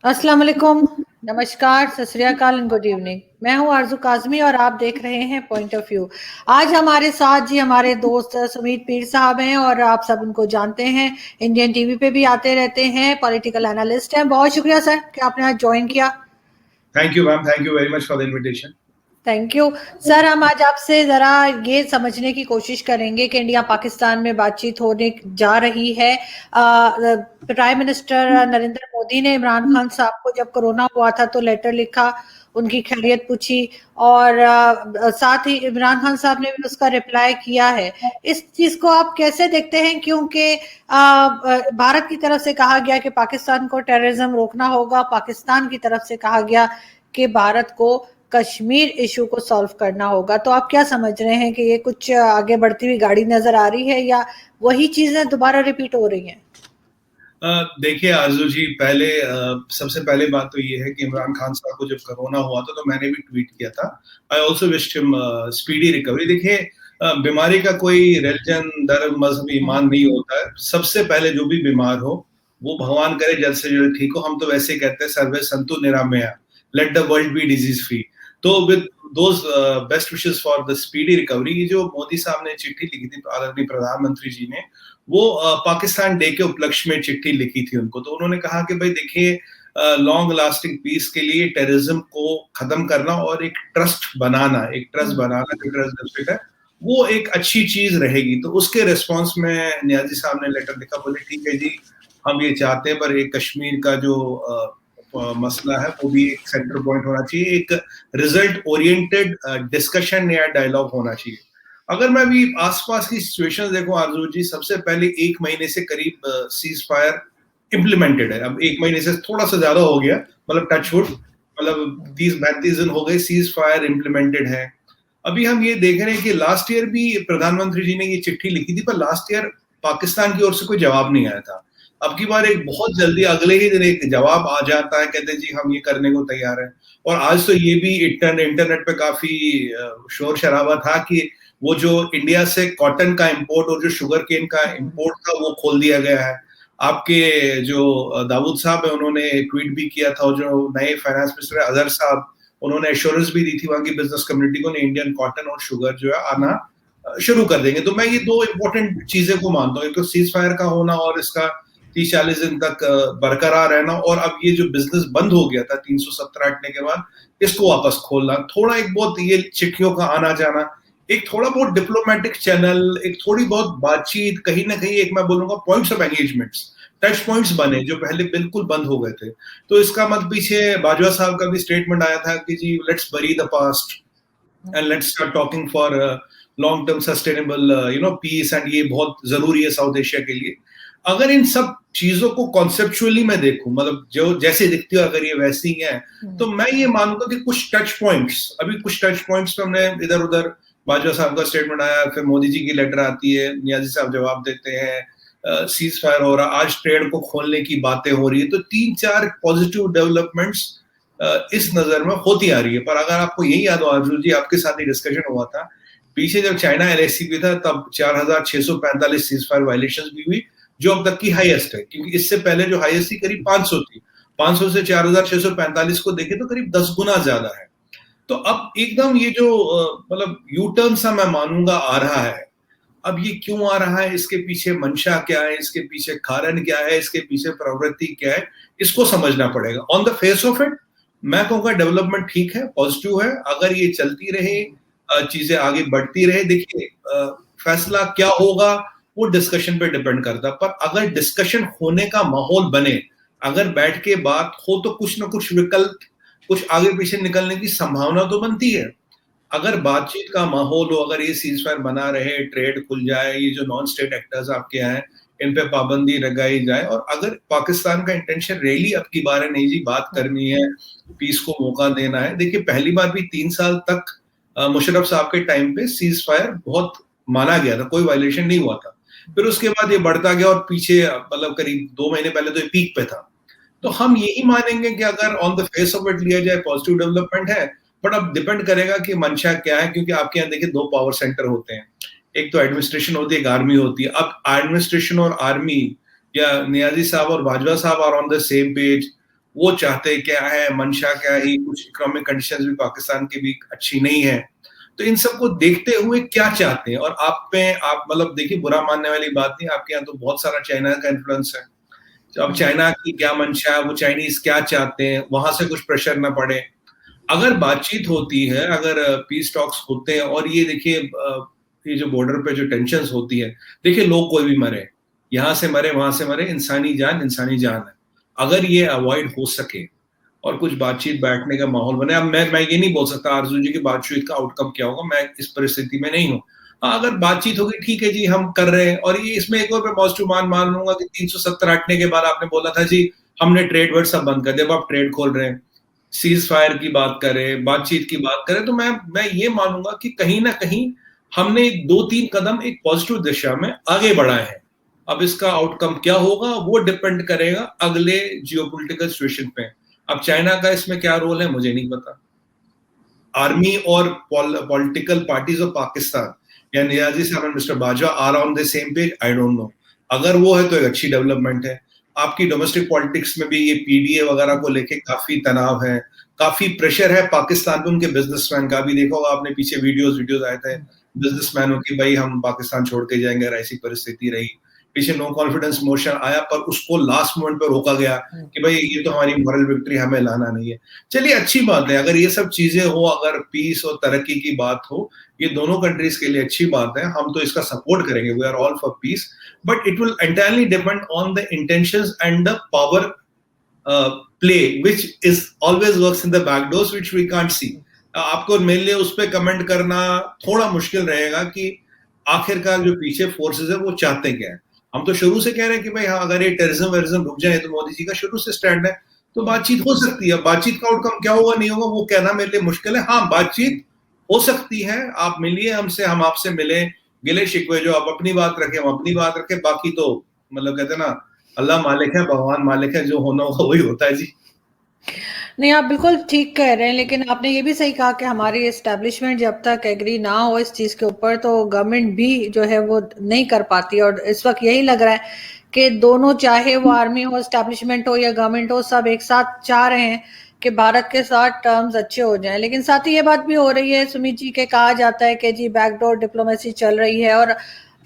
अस्सलाम वालेकुम, नमस्कार, सत श्री अकाल एंड गुड इवनिंग। मैं हूं आरजू काज़मी और आप देख रहे हैं पॉइंट ऑफ व्यू। आज हमारे साथ जी हमारे दोस्त सुमीत पीर साहब हैं और आप सब उनको जानते हैं, इंडियन टीवी पे भी आते रहते हैं, पॉलिटिकल एनालिस्ट हैं। बहुत शुक्रिया सर कि आपने आज ज्वाइन किया। Thank you ma'am, thank you very much for the invitation. Thank you sir. हम आज आपसे जरा ये समझने की कोशिश करेंगे कि इंडिया पाकिस्तान में बातचीत होने जा रही है। प्राइम मिनिस्टर नरेंद्र मोदी ने इमरान खान साहब को जब कोरोना हुआ था तो लेटर लिखा, उनकी खैरियत पूछी और साथ ही इमरान खान साहब ने भी उसका रिप्लाई किया है। इस चीज को आप कैसे देखते हैं, क्योंकि भारत की तरफ से कहा गया कि पाकिस्तान को टेररिज्म रोकना होगा, पाकिस्तान की तरफ से कहा गया कि भारत को कश्मीर इशू को सॉल्व करना होगा। तो आप क्या समझ रहे हैं कि ये कुछ आगे बढ़ती हुई गाड़ी नजर आ रही है या वही चीजें दोबारा रिपीट हो रही हैं? देखिए आरजू जी, पहले सबसे पहले बात तो ये है कि इमरान खान साहब को जब कोरोना हुआ था तो मैंने भी ट्वीट किया था, I also wished him speedy recovery. देखिए, बीमारी का कोई रिलीजन, धर्म, मजहब, ईमान नहीं होता है। सबसे पहले जो भी बीमार हो वो भगवान करे जल्द से जल्द ठीक हो। हम तो वैसे ही कहते हैं सर्वे संतु निरामया, let the world be disease free. तो with those best wishes for the speedy recovery. जो मोदी साहब ने चिट्ठी लिखी थी आदरणीय प्रधानमंत्री जी ने, वो पाकिस्तान डे के उपलक्ष्य में चिट्ठी लिखी थी उनको। तो उन्होंने कहा कि भाई देखिए, लॉन्ग लास्टिंग पीस के लिए टेररिज्म को खत्म करना और एक ट्रस्ट बनाना जो ट्रस्ट डेफिसिट है, वो एक अच्छी चीज रहेगी। तो उसके रिस्पॉन्स में नियाजी साहब ने लेटर लिखा, बोले ठीक है जी, हम ये चाहते हैं, पर एक कश्मीर का जो मसला है वो भी एक सेंटर पॉइंट होना चाहिए, एक रिजल्ट ओरिएंटेड डिस्कशन या डायलॉग होना चाहिए। अगर मैं भी आसपास की सिचुएशन देखूं आरजू जी, सबसे पहले 1 महीने से करीब सीज फायर इम्प्लीमेंटेड है। अब 1 महीने से थोड़ा सा ज्यादा हो गया, मतलब टचवुड, मतलब 30-32 दिन हो गए सीज फायर इम्प्लीमेंटेड है। अभी हम ये देख रहे हैं कि लास्ट ईयर भी प्रधानमंत्री जी ने ये चिट्ठी लिखी थी, पर लास्ट ईयर पाकिस्तान की ओर से कोई जवाब नहीं आया था। अब की बार एक बहुत जल्दी अगले ही दिन एक जवाब आ जाता है, कहते हैं जी हम ये करने को तैयार हैं। और आज तो ये भी इंटरनेट पे काफी शोर शराबा था कि वो जो इंडिया से कॉटन का इंपोर्ट और जो शुगर केन का इंपोर्ट था वो खोल दिया गया है। आपके जो दाऊद साहब है उन्होंने ट्वीट भी किया था, और जो नए फाइनेंस मिनिस्टर अजहर साहब, उन्होंने एश्योरेंस भी दी थी वहां की बिजनेस कम्युनिटी को, इंडियन कॉटन और शुगर जो है आना शुरू कर देंगे। तो मैं ये 2 इंपॉर्टेंट चीजें को मानता हूँ, एक तो सीज फायर का होना और इसका 30-40 दिन तक बरकरार रहना, और अब ये जो बिजनेस बंद हो गया था 370 हटने के बाद, इसको वापस खोलना, थोड़ा एक बहुत ये चिट्ठियों का आना जाना, एक थोड़ा बहुत डिप्लोमेटिक चैनल, एक थोड़ी बहुत बातचीत, कहीं ना कहीं एक मैं बोलूंगा points of engagements, touch points बने जो पहले बिल्कुल बंद हो गए थे। तो इसका मत पीछे बाजवा साहब का भी स्टेटमेंट आया था कि जी let's bury the past and let's start talking for long term sustainable peace, and ये बहुत जरूरी है साउथ एशिया के लिए। अगर इन सब चीजों को कॉन्सेप्चुअली मैं देखूं, मतलब जो जैसे दिखती हो अगर ये वैसी है, तो मैं ये मानूंगा कि कुछ टच पॉइंट्स पे हमने इधर उधर, बाजवा साहब का स्टेटमेंट आया, फिर मोदी जी की लेटर आती है, नियाजी साहब जवाब देते हैं, सीज फायर हो रहा, आज ट्रेड को खोलने की बातें हो रही है। तो 3-4 पॉजिटिव डेवलपमेंट्स इस नजर में होती आ रही है। पर अगर आपको यही याद हो अर्जुन जी, आपके साथ ही डिस्कशन हुआ था पीछे जब चाइना एलएसी पे था, तब 4645 सीज फायर वायलेशन भी हुई, जो अब तक की हाईएस्ट है, क्योंकि इससे पहले जो हाईएस्ट थी करीब 500 थी। 500 से 4645 को देखें तो करीब 10 गुना ज्यादा है। तो अब एकदम ये जो मतलब यू टर्न सा मैं मानूंगा आ रहा है। अब ये क्यों आ रहा है, इसके पीछे मंशा क्या है, इसके पीछे कारण क्या है, इसके पीछे प्रवृत्ति क्या है, इसको समझना पड़ेगा। On the face of it मैं कहूँगा डेवलपमेंट ठीक है, पॉजिटिव है। अगर ये चलती रहे, चीजें आगे बढ़ती रहे, देखिए फैसला क्या होगा वो डिस्कशन पे डिपेंड करता है। पर अगर डिस्कशन होने का माहौल बने, अगर बैठ के बात हो, तो कुछ ना कुछ विकल्प, कुछ आगे पीछे निकलने की संभावना तो बनती है। अगर बातचीत का माहौल हो, अगर ये सीज फायर बना रहे, ट्रेड खुल जाए, ये जो नॉन स्टेट एक्टर्स आपके हैं इन पे पाबंदी लगाई जाए, और अगर पाकिस्तान का इंटेंशन रियली अब की बार नहीं जी बात करनी है, पीस को मौका देना है। देखिए पहली बार भी 3 साल तक मुशर्रफ साहब के टाइम पे सीज फायर बहुत माना गया था, कोई वायलेशन नहीं हुआ था। फिर उसके बाद ये बढ़ता गया और पीछे मतलब करीब 2 महीने पहले तो ये पीक पे था। तो हम यही मानेंगे कि अगर on the face of it लिया जाए पॉजिटिव डेवलपमेंट है, बट अब डिपेंड करेगा कि मंशा क्या है, क्योंकि आपके यहाँ देखिए 2 पावर सेंटर होते हैं, एक तो एडमिनिस्ट्रेशन होती है, एक आर्मी होती है। अब एडमिनिस्ट्रेशन और आर्मी, या नियाजी साहब और बाजवा साहब are on the same page, वो चाहते क्या है, मंशा क्या है, कुछ इकोनॉमिक कंडीशंस भी पाकिस्तान की भी अच्छी नहीं है। तो इन सबको देखते हुए क्या चाहते हैं, और आप मतलब देखिए, बुरा मानने वाली बात नहीं, आपके यहाँ तो बहुत सारा चाइना का इन्फ्लुएंस है। तो अब चाइना की क्या मंशा है, वो चाइनीज क्या चाहते हैं, वहां से कुछ प्रेशर ना पड़े। अगर बातचीत होती है, अगर पीस टॉक्स होते हैं, और ये देखिए ये जो बॉर्डर पे जो टेंशंस होती है, देखिए लोग कोई भी मरे, यहाँ से मरे वहां से मरे, इंसानी जान है। अगर ये अवॉइड हो सके और कुछ बातचीत बैठने का माहौल बने, अब मैं ये नहीं बोल सकता आरजू जी की बातचीत का आउटकम क्या होगा, मैं इस परिस्थिति में नहीं हूँ। हाँ, अगर बातचीत होगी, ठीक है जी, हम कर रहे हैं। और ये इसमें एक और मैं पॉजिटिव मान लूंगा कि 370 हटने के बाद आपने बोला था जी हमने ट्रेड वर्ड सब बंद कर दिया, अब आप ट्रेड खोल रहे हैं, सीज फायर की बात करें, बातचीत की बात करें, तो मैं ये मानूंगा कि कहीं ना कहीं हमने 2-3 कदम एक पॉजिटिव दिशा में आगे बढ़ाए हैं। अब इसका आउटकम क्या होगा वो डिपेंड करेगा अगले जियोपॉलिटिकल सिचुएशन पे। अब चाइना का इसमें क्या रोल है मुझे नहीं पता। आर्मी और पॉलिटिकल पार्टीज ऑफ पाकिस्तान या नियाजी साहब and mister Bajwa are on the same page, I don't know. अगर वो है तो एक अच्छी डेवलपमेंट है। आपकी डोमेस्टिक पॉलिटिक्स में भी ये पीडीए वगैरह को लेके काफी तनाव है, काफी प्रेशर है पाकिस्तान पे। उनके बिजनेसमैन का भी देखा होगा आपने, पीछे वीडियोस आए थे बिजनेसमैनों की, भाई हम पाकिस्तान छोड़ के जाएंगे, ऐसी परिस्थिति रही। पीछे नो कॉन्फिडेंस मोशन आया, पर उसको लास्ट मोमेंट पर रोका गया कि भाई ये तो हमारी मॉरल विक्ट्री, हमें लाना नहीं है। चलिए अच्छी बात है, अगर ये सब चीजें हो, अगर पीस और तरक्की की बात हो, ये दोनों कंट्रीज के लिए अच्छी बात है, हम तो इसका सपोर्ट करेंगे, we are all for peace, but it will entirely depend on the intentions and the power play which is always works in the back doors which we can't see। आपको मेरे लिए उस पर कमेंट करना थोड़ा मुश्किल रहेगा कि आखिरकार जो पीछे फोर्सेस है वो चाहते क्या है। हम तो शुरू से कह रहे हैं कि भाई हाँ, अगर ये टेररिज्म रुक जाए, तो मोदी जी का शुरू से स्टैंड है, तो बातचीत हो सकती है। बातचीत का आउटकम क्या होगा नहीं होगा वो कहना मेरे लिए मुश्किल है। हाँ, बातचीत हो सकती है, आप मिलिए हमसे, हम आपसे मिले, गिले शिकवे जो आप अपनी बात रखें हम अपनी बात रखें, बाकी तो मतलब कहते हैं ना, अल्लाह मालिक है, भगवान मालिक है, जो होना होगा वही होता है जी। नहीं, आप बिल्कुल ठीक कह रहे हैं, लेकिन आपने ये भी सही कहा कि हमारी एस्टेब्लिशमेंट जब तक एग्री ना हो इस चीज़ के ऊपर, तो गवर्नमेंट भी जो है वो नहीं कर पाती। और इस वक्त यही लग रहा है कि दोनों, चाहे वो आर्मी हो, एस्टेब्लिशमेंट हो या गवर्नमेंट हो, सब एक साथ चाह रहे हैं कि भारत के साथ टर्म्स अच्छे हो जाएं। लेकिन साथ ही ये बात भी हो रही है सुमित जी, के कहा जाता है कि जी बैकडोर डिप्लोमेसी चल रही है, और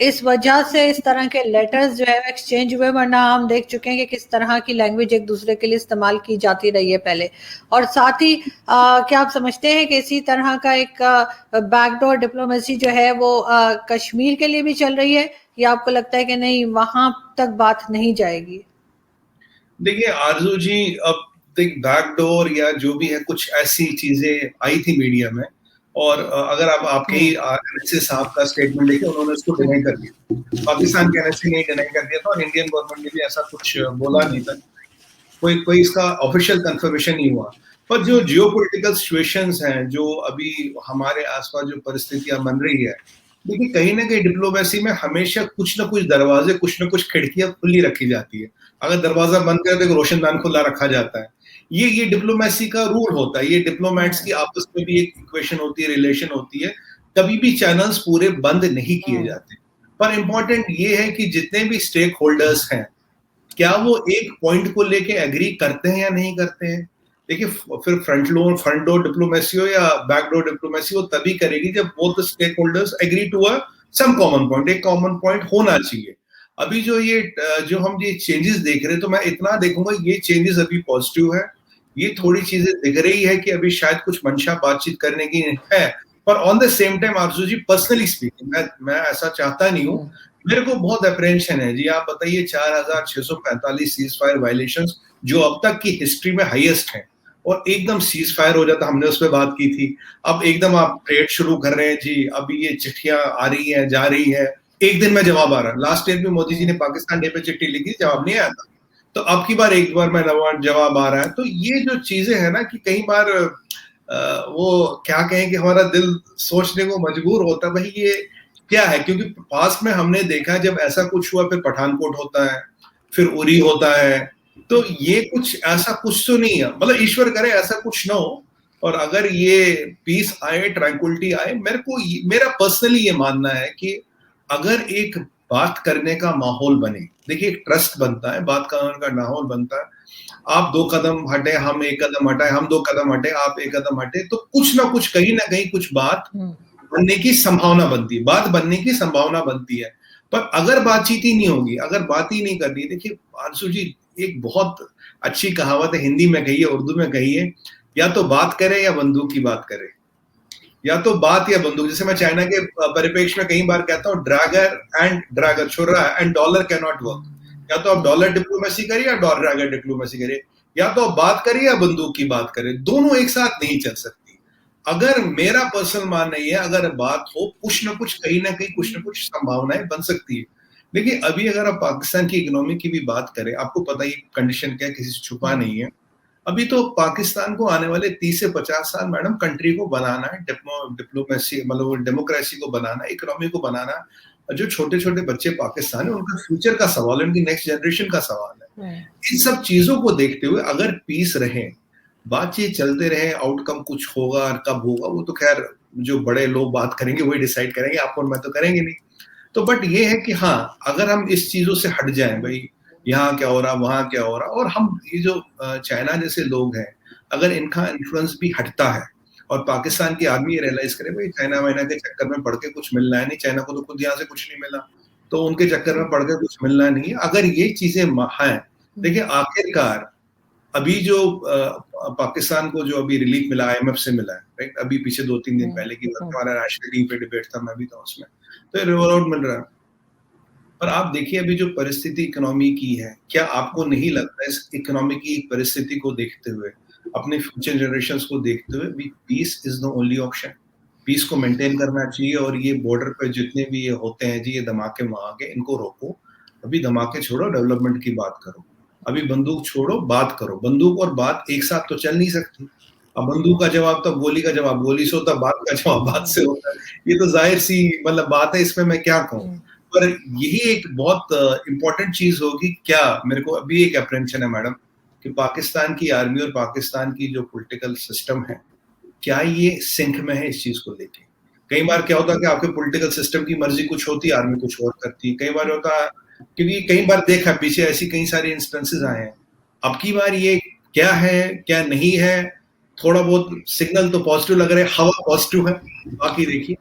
इस वजह से इस तरह के लेटर्स जो है एक्सचेंज हुए, वरना हम देख चुके हैं कि किस तरह की लैंग्वेज एक दूसरे के लिए इस्तेमाल की जाती रही है पहले। और साथ ही क्या आप समझते हैं कि इसी तरह का एक बैकडोर डिप्लोमेसी जो है वो कश्मीर के लिए भी चल रही है, या आपको लगता है कि नहीं, वहां तक बात नहीं जाएगी? देखिए आरजू जी, अब बैकडोर या जो भी है, कुछ ऐसी चीजें आई थी मीडिया में, और अगर आप आपके ही एनएसए साहब का स्टेटमेंट देखें, उन्होंने उसको डिनाई कर दिया। पाकिस्तान के एनएसए ने डिनाई कर दिया था, और इंडियन गवर्नमेंट ने भी ऐसा कुछ बोला नहीं था, कोई इसका ऑफिशियल कंफर्मेशन नहीं हुआ। पर जो जियोपॉलिटिकल सिचुएशंस हैं, जो अभी हमारे आसपास जो परिस्थितियां बन रही है, देखिए कहीं ना कहीं डिप्लोमेसी में हमेशा कुछ ना कुछ दरवाजे, कुछ ना कुछ खिड़कियां खुली रखी जाती है। अगर दरवाजा बंद कर तो रोशनदान खुला रखा जाता है। ये डिप्लोमेसी का रूल होता है, ये डिप्लोमेट्स की आपस में भी एक इक्वेशन होती है, रिलेशन होती है। कभी भी चैनल्स पूरे बंद नहीं किए जाते। पर इंपॉर्टेंट ये है कि जितने भी स्टेक होल्डर्स हैं, क्या वो एक पॉइंट को लेके एग्री करते हैं या नहीं करते हैं। देखिए, फिर फ्रंट डोर डिप्लोमेसी हो या बैकडोर डिप्लोमेसी हो, तभी करेगी जब both stakeholders agree to a some common point. एक कॉमन पॉइंट होना चाहिए। अभी जो हम ये चेंजेस देख रहे हैं, तो मैं इतना देखूंगा ये चेंजेस अभी पॉजिटिव है। ये थोड़ी चीजें दिख रही है कि अभी शायद कुछ मंशा बातचीत करने की है। पर on the same time Aarzoo ji, personally speaking, मैं ऐसा चाहता नहीं हूँ। मेरे को बहुत अप्रेंशन है जी। आप बताइए 4645 सीज फायर वायलेशंस जो अब तक की हिस्ट्री में हाईएस्ट है, और एकदम सीज फायर हो जाता, हमने उस पर बात की थी। अब एकदम आप ट्रेड शुरू कर रहे हैं जी, अभी ये चिट्ठियां आ रही हैं, जा रही है, एक दिन में जवाब आ रहा है। लास्ट ईयर भी मोदी जी ने पाकिस्तान डे पे चिट्ठी लिखी, जवाब नहीं आया था। तो अब की बार एक बार में जवाब आ रहा है। तो ये जो चीजें है ना, कि कई बार वो क्या कहें कि हमारा दिल सोचने को मजबूर होता है, भाई ये क्या है। क्योंकि पास में हमने देखा जब ऐसा कुछ हुआ, फिर पठानकोट होता है, फिर उरी होता है, तो ये कुछ ऐसा कुछ तो नहीं है। मतलब ईश्वर करे ऐसा कुछ ना हो, और अगर ये पीस आए, ट्रैंक्विलिटी आए, मेरा पर्सनली ये मानना है कि अगर एक बात करने का माहौल बने, देखिए एक ट्रस्ट बनता है, बात करने का माहौल बनता है। आप 2 कदम हटे, हम 1 कदम हटाए, हम 2 कदम हटे, आप 1 कदम हटे, तो कुछ ना कुछ, कहीं ना कहीं कुछ बात बनने की संभावना बनती है, बात बनने की संभावना बनती है। पर अगर बातचीत ही नहीं होगी, अगर बात ही नहीं करनी, देखिए आंसू जी, एक बहुत अच्छी कहावत है, हिंदी में कही है, उर्दू में कही है, या तो बात करे या बंदूक की बात करे, या तो बात या बंदूक। जैसे मैं चाइना के परिप्रेक्ष्य में कई बार कहता हूँ, ड्रैगर छुरा and dollar can not work. या तो आप डॉलर डिप्लोमेसी करिए या ड्रैगर डिप्लोमेसी करिए, या तो आप बात करिए या बंदूक की बात करें, दोनों एक साथ नहीं चल सकती। अगर मेरा पर्सनल मानना ये है, अगर बात हो, कुछ ना कुछ, कहीं ना कहीं कुछ ना कुछ संभावनाएं बन सकती है। देखिए अभी अगर आप पाकिस्तान की इकोनॉमी की भी बात करें, आपको पता ही कंडीशन क्या है, किसी से छुपा नहीं है। अभी तो पाकिस्तान को आने वाले 30 से 50 साल मैडम कंट्री को बनाना है, डिप्लोमेसी मतलब डेमोक्रेसी को बनाना, इकोनॉमी को बनाना। जो छोटे छोटे बच्चे पाकिस्तान है, उनका फ्यूचर का सवाल है, उनकी नेक्स्ट जनरेशन का सवाल है। इन सब चीजों को देखते हुए अगर पीस रहे, बातचीत चलते रहे, आउटकम कुछ होगा और कब होगा वो तो खैर जो बड़े लोग बात करेंगे वही डिसाइड करेंगे, आप और मैं तो करेंगे नहीं। तो बट ये है कि हाँ, अगर हम इस चीजों से हट जाएं, भाई यहाँ क्या हो रहा, वहां क्या हो रहा, और हम ये जो चाइना जैसे लोग हैं, अगर इनका इन्फ्लुएंस भी हटता है और पाकिस्तान की आर्मी ये रियलाइज करे, भाई चाइना वाइना के चक्कर में पड़ के कुछ मिलना है नहीं, चाइना को तो खुद यहाँ से कुछ नहीं मिला, तो उनके चक्कर में पड़ के कुछ मिलना नहीं है। अगर ये चीजें हैं, देखिए आखिरकार अभी जो पाकिस्तान को जो अभी रिलीफ मिला, IMF से मिला है, राइट, अभी पीछे 2-3 दिन पहले की बात, हमारा नेशनल टीम पे डिबेट था, मैं भी था उसमें, तो ये रिवॉल्व मिल रहा है। पर आप देखिए अभी जो परिस्थिति इकोनॉमी की है, क्या आपको नहीं लगता इस इकोनॉमी की परिस्थिति को देखते हुए, अपने फ्यूचर जनरेशंस को देखते हुए, peace is the only option? Peace को मेंटेन करना चाहिए, और ये बॉर्डर पे जितने भी ये होते हैं जी, ये धमाके वहां इनको रोको। अभी धमाके छोड़ो, डेवलपमेंट की बात करो। अभी बंदूक छोड़ो, बात करो। बंदूक और बात एक साथ तो चल नहीं सकती। अब बंदूक का जवाब तो गोली का जवाब गोली से होता, बात का जवाब बात से होता है। ये तो जाहिर सी मतलब बात है, इसमें मैं क्या कहूँ। पर यही एक बहुत इंपॉर्टेंट चीज होगी। क्या मेरे को अभी एक अप्रेंशन है मैडम, कि पाकिस्तान की आर्मी और पाकिस्तान की जो पॉलिटिकल सिस्टम है, क्या ये सिंक में है इस चीज को लेके? कई बार क्या होता है कि आपके पॉलिटिकल सिस्टम की मर्जी कुछ होती है, आर्मी कुछ और करती है। कई बार होता है, क्योंकि कई बार देखा पीछे ऐसी कई सारी इंस्टेंसेस आए हैं। अब की बार ये क्या है क्या नहीं है, थोड़ा बहुत सिग्नल तो पॉजिटिव लग रहे हैं, हवा पॉजिटिव है, बाकी देखिए।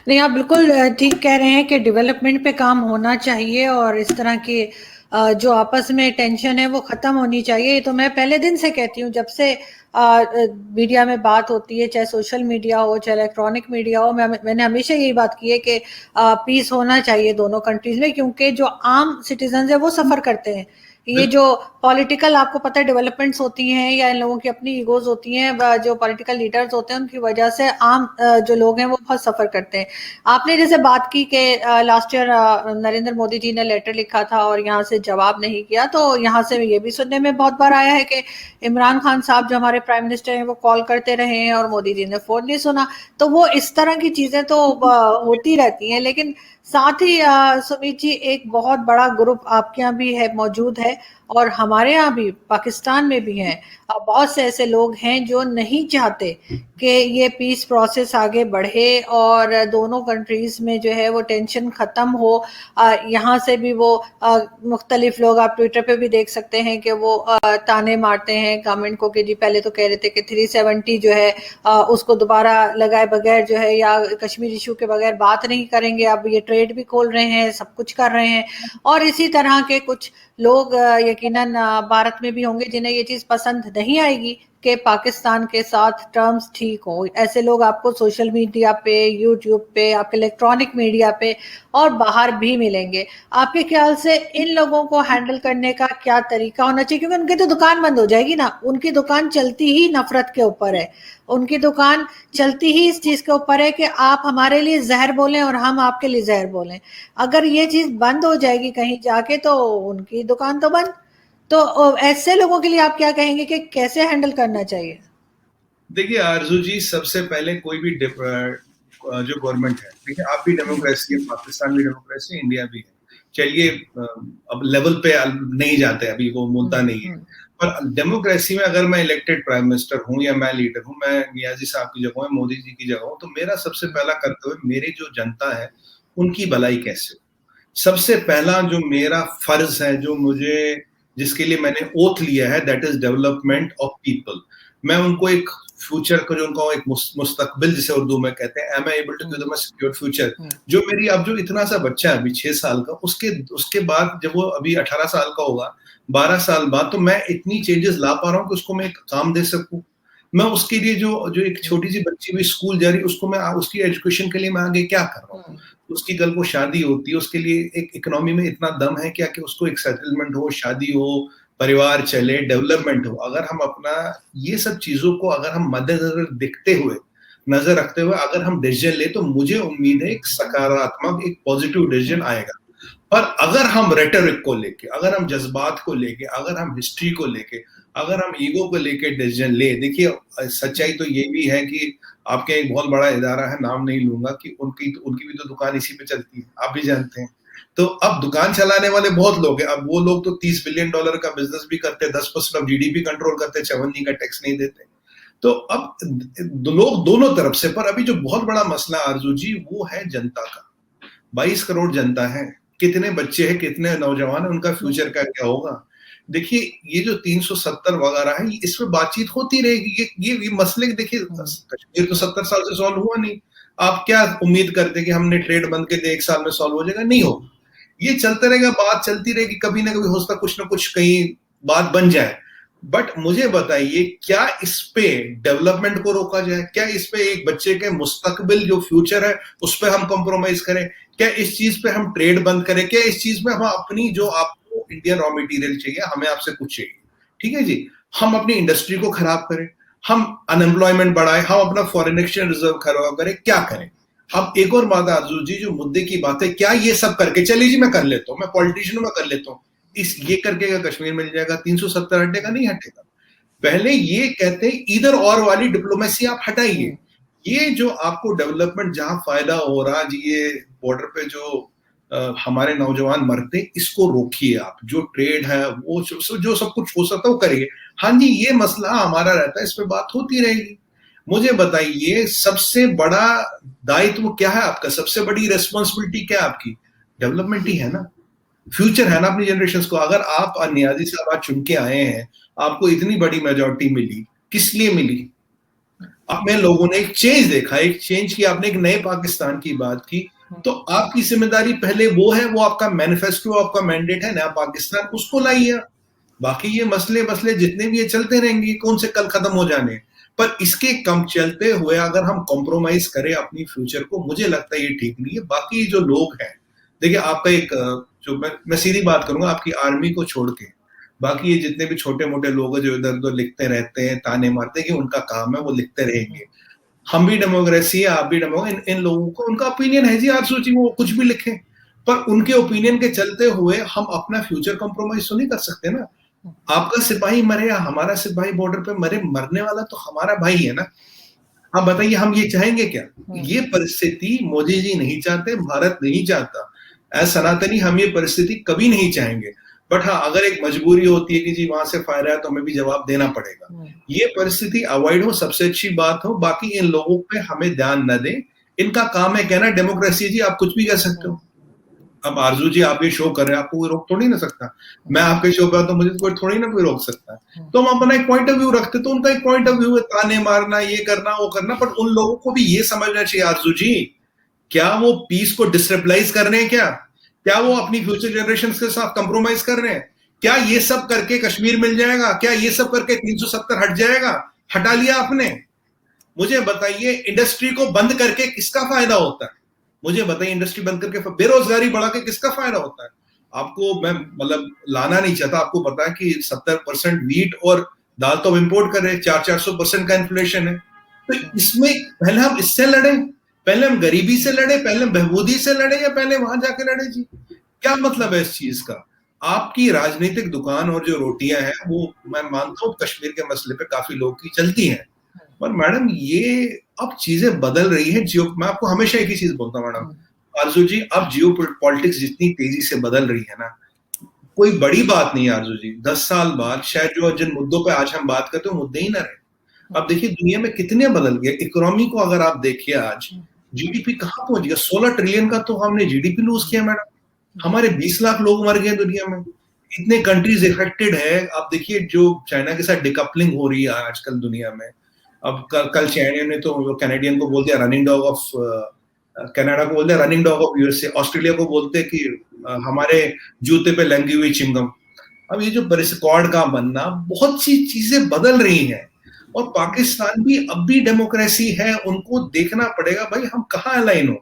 नहीं, आप बिल्कुल ठीक कह रहे हैं कि डेवलपमेंट पे काम होना चाहिए, और इस तरह के जो आपस में टेंशन है वो खत्म होनी चाहिए। ये तो मैं पहले दिन से कहती हूँ, जब से मीडिया में बात होती है, चाहे सोशल मीडिया हो चाहे इलेक्ट्रॉनिक मीडिया हो, मैंने हमेशा यही बात की है कि पीस होना चाहिए दोनों कंट्रीज में, क्योंकि जो आम सिटीजन है वो सफर करते हैं। ये जो पॉलिटिकल आपको पता है डेवलपमेंट्स होती हैं, या इन लोगों की अपनी ईगोज होती हैं, जो पॉलिटिकल लीडर्स होते हैं उनकी वजह से आम जो लोग हैं वो बहुत सफर करते हैं। आपने जैसे बात की कि लास्ट ईयर नरेंद्र मोदी जी ने लेटर लिखा था और यहाँ से जवाब नहीं किया, तो यहाँ से ये भी सुनने में बहुत बार आया है कि इमरान खान साहब जो हमारे प्राइम मिनिस्टर हैं वो कॉल करते रहे हैं और मोदी जी ने फोन नहीं सुना। तो वो इस तरह की चीजें तो होती रहती हैं, लेकिन साथ ही सुमित जी, एक बहुत बड़ा ग्रुप आपके यहाँ भी है, मौजूद है, और हमारे यहाँ भी पाकिस्तान में भी हैं बहुत से ऐसे लोग हैं जो नहीं चाहते कि ये पीस प्रोसेस आगे बढ़े और दोनों कंट्रीज में जो है वो टेंशन खत्म हो। यहाँ से भी वो मुख्तलिफ लोग, आप ट्विटर पे भी देख सकते हैं कि वो ताने मारते हैं गवर्नमेंट को कि जी पहले तो कह रहे थे कि 370 जो है उसको दोबारा लगाए बगैर जो है, या कश्मीर इशू के बगैर बात नहीं करेंगे, अब ये ट्रेड भी खोल रहे हैं, सब कुछ कर रहे हैं। और इसी तरह के कुछ लोग यकीनन भारत में भी होंगे जिन्हें ये चीज पसंद नहीं आएगी कि पाकिस्तान के साथ टर्म्स ठीक हो। ऐसे लोग आपको सोशल मीडिया पे, यूट्यूब पे, आपके इलेक्ट्रॉनिक मीडिया पे और बाहर भी मिलेंगे। आपके ख्याल से इन लोगों को हैंडल करने का क्या तरीका होना चाहिए? क्योंकि उनकी तो दुकान बंद हो जाएगी ना, उनकी दुकान चलती ही नफरत के ऊपर है, उनकी दुकान चलती ही इस चीज के ऊपर है कि आप हमारे लिए जहर बोलें और हम आपके लिए जहर बोलें। अगर ये चीज बंद हो जाएगी कहीं जाके तो उनकी दुकान तो बंद। तो ऐसे लोगों के लिए आप क्या कहेंगे कि कैसे हैंडल करना चाहिए? देखिए आरजू जी, सबसे पहले कोई भी जो गवर्नमेंट है, ठीक है, आप भी डेमोक्रेसी है, पाकिस्तान भी डेमोक्रेसी है, इंडिया भी है, चलिए अब लेवल पे नहीं जाते, अभी वो मुद्दा नहीं है। पर डेमोक्रेसी में अगर मैं इलेक्टेड प्राइम मिनिस्टर हूँ या मैं लीडर हूँ, मैं नियाजी साहब की जगह हूँ, मोदी जी की जगह हूँ, तो मेरा सबसे पहला कर्तव्य मेरी जो जनता है उनकी भलाई कैसे हो। सबसे पहला जो मेरा फर्ज है, जो मुझे जिसके लिए मैंने ओथ लिया है, that is development of people. मैं उनको एक फ्यूचर को, जो उनको एक मुस्तकबिल जिसे उर्दू में कहते हैं, am I able to give them a secure future. जो मेरी अब जो इतना सा बच्चा है अभी 6 साल का, उसके बाद जब वो अभी 18 साल का होगा, 12 साल बाद, तो मैं इतनी चेंजेस ला पा रहा हूँ कि उसको मैं एक काम दे सकूं। मैं उसके लिए जो एक छोटी सी बच्ची भी स्कूल जा रही, उसको मैं उसकी एजुकेशन के लिए मैं आगे क्या कर रहा हूँ। उसकी कल को शादी होती है, उसके लिए एक इकोनॉमी में इतना दम है क्या कि उसको एक सेटलमेंट हो, शादी हो, परिवार चले, डेवलपमेंट हो। अगर हम अपना ये सब चीजों को अगर हम मद्देनजर देखते हुए, नजर रखते हुए अगर हम डिसीजन ले, तो मुझे उम्मीद है एक सकारात्मक, एक पॉजिटिव डिसीजन आएगा। पर अगर हम रेटोरिक को लेके, अगर हम जज्बात को लेके, अगर हम हिस्ट्री को लेके, अगर हम ईगो को लेके डिसीजन ले, देखिए सच्चाई तो ये भी है कि आपके एक बहुत बड़ा इदारा है, नाम नहीं लूंगा, कि उनकी भी तो दुकान इसी पे चलती है, आप भी जानते हैं। तो अब दुकान चलाने वाले बहुत लोग हैं। अब वो लोग तो $30 बिलियन का बिजनेस भी करते हैं, 10% ऑफ जीडीपी कंट्रोल करते हैं, 54 का टैक्स नहीं देते। तो अब लोग दोनों तरफ से, पर अभी जो बहुत बड़ा मसला आरजू जी, वो है जनता का। 22 करोड़ जनता है, कितने बच्चे हैं, कितने नौजवान हैं, उनका फ्यूचर का क्या होगा। देखिए ये जो 370 वगैरह है, इस पे बातचीत होती रहेगी। ये मसले, देखिए कश्मीर तो 70 साल से सॉल्व हुआ नहीं। आप क्या उम्मीद करते कि हमने ट्रेड बंद कर दिया 1 साल में सॉल्व हो जाएगा? नहीं होगा। ये चलता रहेगा, बात चलती रहेगी, कभी ना कभी हो सकता कुछ ना कुछ कहीं बात बन जाए। बट मुझे बताइए, क्या इस पे डेवलपमेंट को रोका जाए? क्या इस पे एक बच्चे के मुस्तकबिल जो फ्यूचर है उस पे हम कॉम्प्रोमाइज करें? क्या इस चीज पे हम ट्रेड बंद करें? क्या इस चीज में हम अपनी, जो आपको इंडियन रॉ मटेरियल चाहिए, हमें आपसे कुछ चाहिए, ठीक है जी, हम अपनी इंडस्ट्री को खराब करें, हम अनएम्प्लॉयमेंट बढ़ाएं, हम अपना फॉरेन एक्सचेंज रिजर्व खराब करें, क्या करें? अब एक और बात आरजू जी, जो मुद्दे की बात है, क्या ये सब करके, चलिए जी मैं कर लेता हूँ, मैं पॉलिटिशियन में कर लेता हूँ, ये करके क्या कश्मीर मिल जाएगा? 370 हटेगा? नहीं हटेगा। पहले ये कहते हैं इधर और वाली डिप्लोमेसी आप हटाइए। ये जो आपको डेवलपमेंट जहां फायदा हो रहा जी, ये बॉर्डर पे जो हमारे नौजवान मरते, इसको रोकिए आप। जो ट्रेड है वो जो सब कुछ हो सकता है वो करिए। हाँ जी, ये मसला हमारा रहता है, इस पे बात होती रहेगी। मुझे बताइए, सबसे बड़ा दायित्व क्या है आपका? सबसे बड़ी रेस्पॉन्सिबिलिटी क्या है आपकी? डेवलपमेंट ही है ना, फ्यूचर है ना अपनी जनरेशन को। अगर आप नियाजी साहब आज चुन के आए हैं, आपको इतनी बड़ी मेजोरिटी मिली, किस लिए मिली? अपने लोगों ने एक चेंज देखा, एक चेंज की, आपने एक नए पाकिस्तान की बात की, तो आपकी जिम्मेदारी पहले वो है, वो आपका मैनिफेस्टो, आपका मैंडेट है नया पाकिस्तान, उसको लाइए। बाकी ये मसले जितने भी ये चलते रहेंगे, कौन से कल खत्म हो जाने। पर इसके कम चलते हुए अगर हम कॉम्प्रोमाइज करें अपनी फ्यूचर को, मुझे लगता है ये ठीक नहीं है। बाकी जो लोग हैं, देखिए आपका एक, जो मैं सीधी बात करूंगा, आपकी आर्मी को छोड़ के बाकी ये जितने भी छोटे मोटे लोग हैं जो इधर उधर लिखते रहते हैं, ताने मारते हैं, कि उनका काम है, वो लिखते रहेंगे। हम भी डेमोक्रेसी है, आप भी डेमोक्रेसी, इन लोगों को उनका ओपिनियन है जी, आप सोचिए वो कुछ भी लिखें, पर उनके ओपिनियन के चलते हुए हम अपना फ्यूचर कॉम्प्रोमाइज तो नहीं कर सकते ना। आपका सिपाही मरे या हमारा सिपाही बॉर्डर पे मरे, मरने वाला तो हमारा भाई है ना। आप बताइए, हम ये चाहेंगे क्या? ये परिस्थिति मोदी जी नहीं चाहते, भारत नहीं चाहता। एज सनातनी हम ये परिस्थिति कभी नहीं चाहेंगे। बट हाँ, अगर एक मजबूरी होती है कि जी वहां से फायर आया तो हमें भी जवाब देना पड़ेगा, ये परिस्थिति अवॉइड हो, सबसे अच्छी बात हो। बाकी इन लोगों पे हमें ध्यान न दें, इनका काम है कहना डेमोक्रेसी जी, आप कुछ भी कह सकते हो। अब आरजू जी आप ये शो कर रहे हैं, आपको कोई रोक थोड़ी ना सकता। मैं आपके शो पे तो मुझे कोई थोड़ी ना कोई रोक सकता है। तो हम अपना एक पॉइंट ऑफ व्यू रखते, तो उनका एक पॉइंट ऑफ व्यू है, ताने मारना, ये करना, वो करना। पर उन लोगों को भी ये समझना चाहिए आरजू जी, क्या वो पीस को डिस्टेबलाइज कर रहे हैं? क्या वो अपनी फ्यूचर जनरेशन के साथ कंप्रोमाइज कर रहे हैं? क्या ये सब करके कश्मीर मिल जाएगा? क्या ये सब करके 370 हट जाएगा? हटा लिया आपने, मुझे बताइए इंडस्ट्री को बंद करके किसका फायदा होता है? मुझे बताइए, इंडस्ट्री बंद करके बेरोजगारी बढ़ा के किसका फायदा होता है? आपको मैं मतलब लाना नहीं चाहता, आपको पता है कि 70% वीट और दाल तो इंपोर्ट कर रहे हैं, 400% का इन्फ्लेशन है। तो इसमें पहले हम इससे लड़े, पहले हम गरीबी से लड़े, पहले हम बहबूदी से लड़े, या पहले वहां जाके लड़े जी? क्या मतलब है इस चीज का? आपकी राजनीतिक दुकान और जो रोटियां हैं, वो मैं मानता हूं कश्मीर के मसले पे काफी लोग की चलती हैं, पर मैडम ये अब चीजें बदल रही है। मैं आपको हमेशा एक ही चीज बोलता हूँ मैडम आरजू जी, अब जियो पॉलिटिक्स जितनी तेजी से बदल रही है ना, कोई बड़ी बात नहीं है आरजू जी। 10 साल बाद शायद जो जिन मुद्दों पे आज हम बात करते हैं मुद्दे ही ना रहे। अब देखिए दुनिया में कितने बदल गए। इकोनॉमी को अगर आप देखिए, आज जीडीपी कहाँ पहुंच गया? 16 ट्रिलियन का तो हमने जीडीपी लूज किया मैडम। हमारे 20 लाख लोग मर गए दुनिया में। इतने कंट्रीज इफेक्टेड है। आप देखिए जो चाइना के साथ डिकपलिंग हो रही है आजकल दुनिया में। अब कल चाइना ने तो कैनेडियन को बोल दिया रनिंग डॉग ऑफ, कनाडा को बोल दिया running dog of USA, Australia को बोलते कि हमारे जूते पे लंगी हुई चिंगम। अब ये जो कॉर्ड का बनना, बहुत सी चीजें बदल रही हैं। और पाकिस्तान भी अब भी डेमोक्रेसी है, उनको देखना पड़ेगा भाई हम कहाँ अलाइन हो।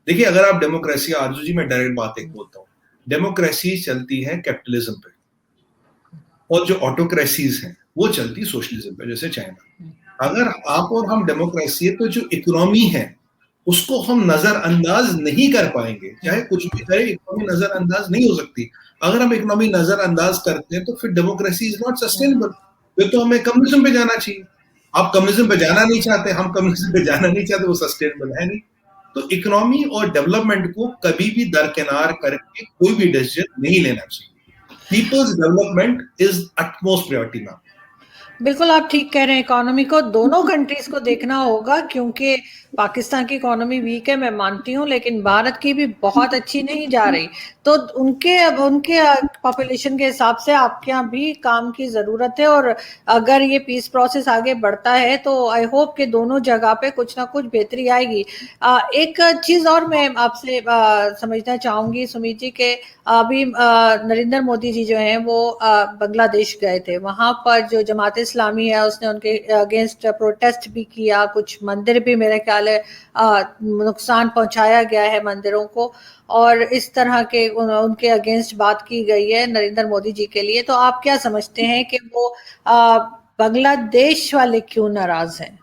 देखिए अगर आप डेमोक्रेसी, आरजू जी मैं डायरेक्ट बात एक बोलता हूँ, डेमोक्रेसी चलती है कैपिटलिज्म पे, और जो ऑटोक्रेसीज हैं वो चलती सोशलिज्म पे, जैसे चाइना। अगर आप और हम डेमोक्रेसी है तो जो इकोनॉमी है उसको हम नजरअंदाज नहीं कर पाएंगे, चाहे कुछ भी करे इकोनॉमी नजरअंदाज नहीं हो सकती। अगर हम इकोनॉमी नजरअंदाज करते हैं तो फिर डेमोक्रेसी इज नॉट सस्टेनेबल, फिर तो हमें कम्युनिज्म पे जाना चाहिए। आप कम्युनिज्म पे जाना नहीं चाहते, हम कम्युनिज्म पे जाना नहीं चाहते, वो सस्टेनेबल है नहीं। तो इकोनॉमी और डेवलपमेंट को कभी भी दरकिनार करके कोई भी डिसीजन नहीं लेना चाहिए। People's development is utmost priority now. बिल्कुल आप ठीक कह रहे हैं, इकोनॉमी को दोनों कंट्रीज को देखना होगा, क्योंकि पाकिस्तान की इकोनॉमी वीक है मैं मानती हूँ, लेकिन भारत की भी बहुत अच्छी नहीं जा रही। तो उनके पॉपुलेशन के हिसाब से आपके यहाँ भी काम की जरूरत है, और अगर ये पीस प्रोसेस आगे बढ़ता है तो आई होप कि दोनों जगह पे कुछ ना कुछ बेहतरी आएगी। एक चीज और मैं आपसे समझना चाहूंगी सुमित जी के, अभी नरेंद्र मोदी जी जो हैं वो बांग्लादेश गए थे, वहां पर जो जमात इस्लामी है उसने उनके अगेंस्ट प्रोटेस्ट भी किया, कुछ मंदिर भी मेरे ख्याल है नुकसान पहुंचाया गया है मंदिरों को, और इस तरह के उनके अगेंस्ट बात की गई है नरेंद्र मोदी जी के लिए। तो आप क्या समझते हैं कि वो बांग्लादेश वाले क्यों नाराज हैं?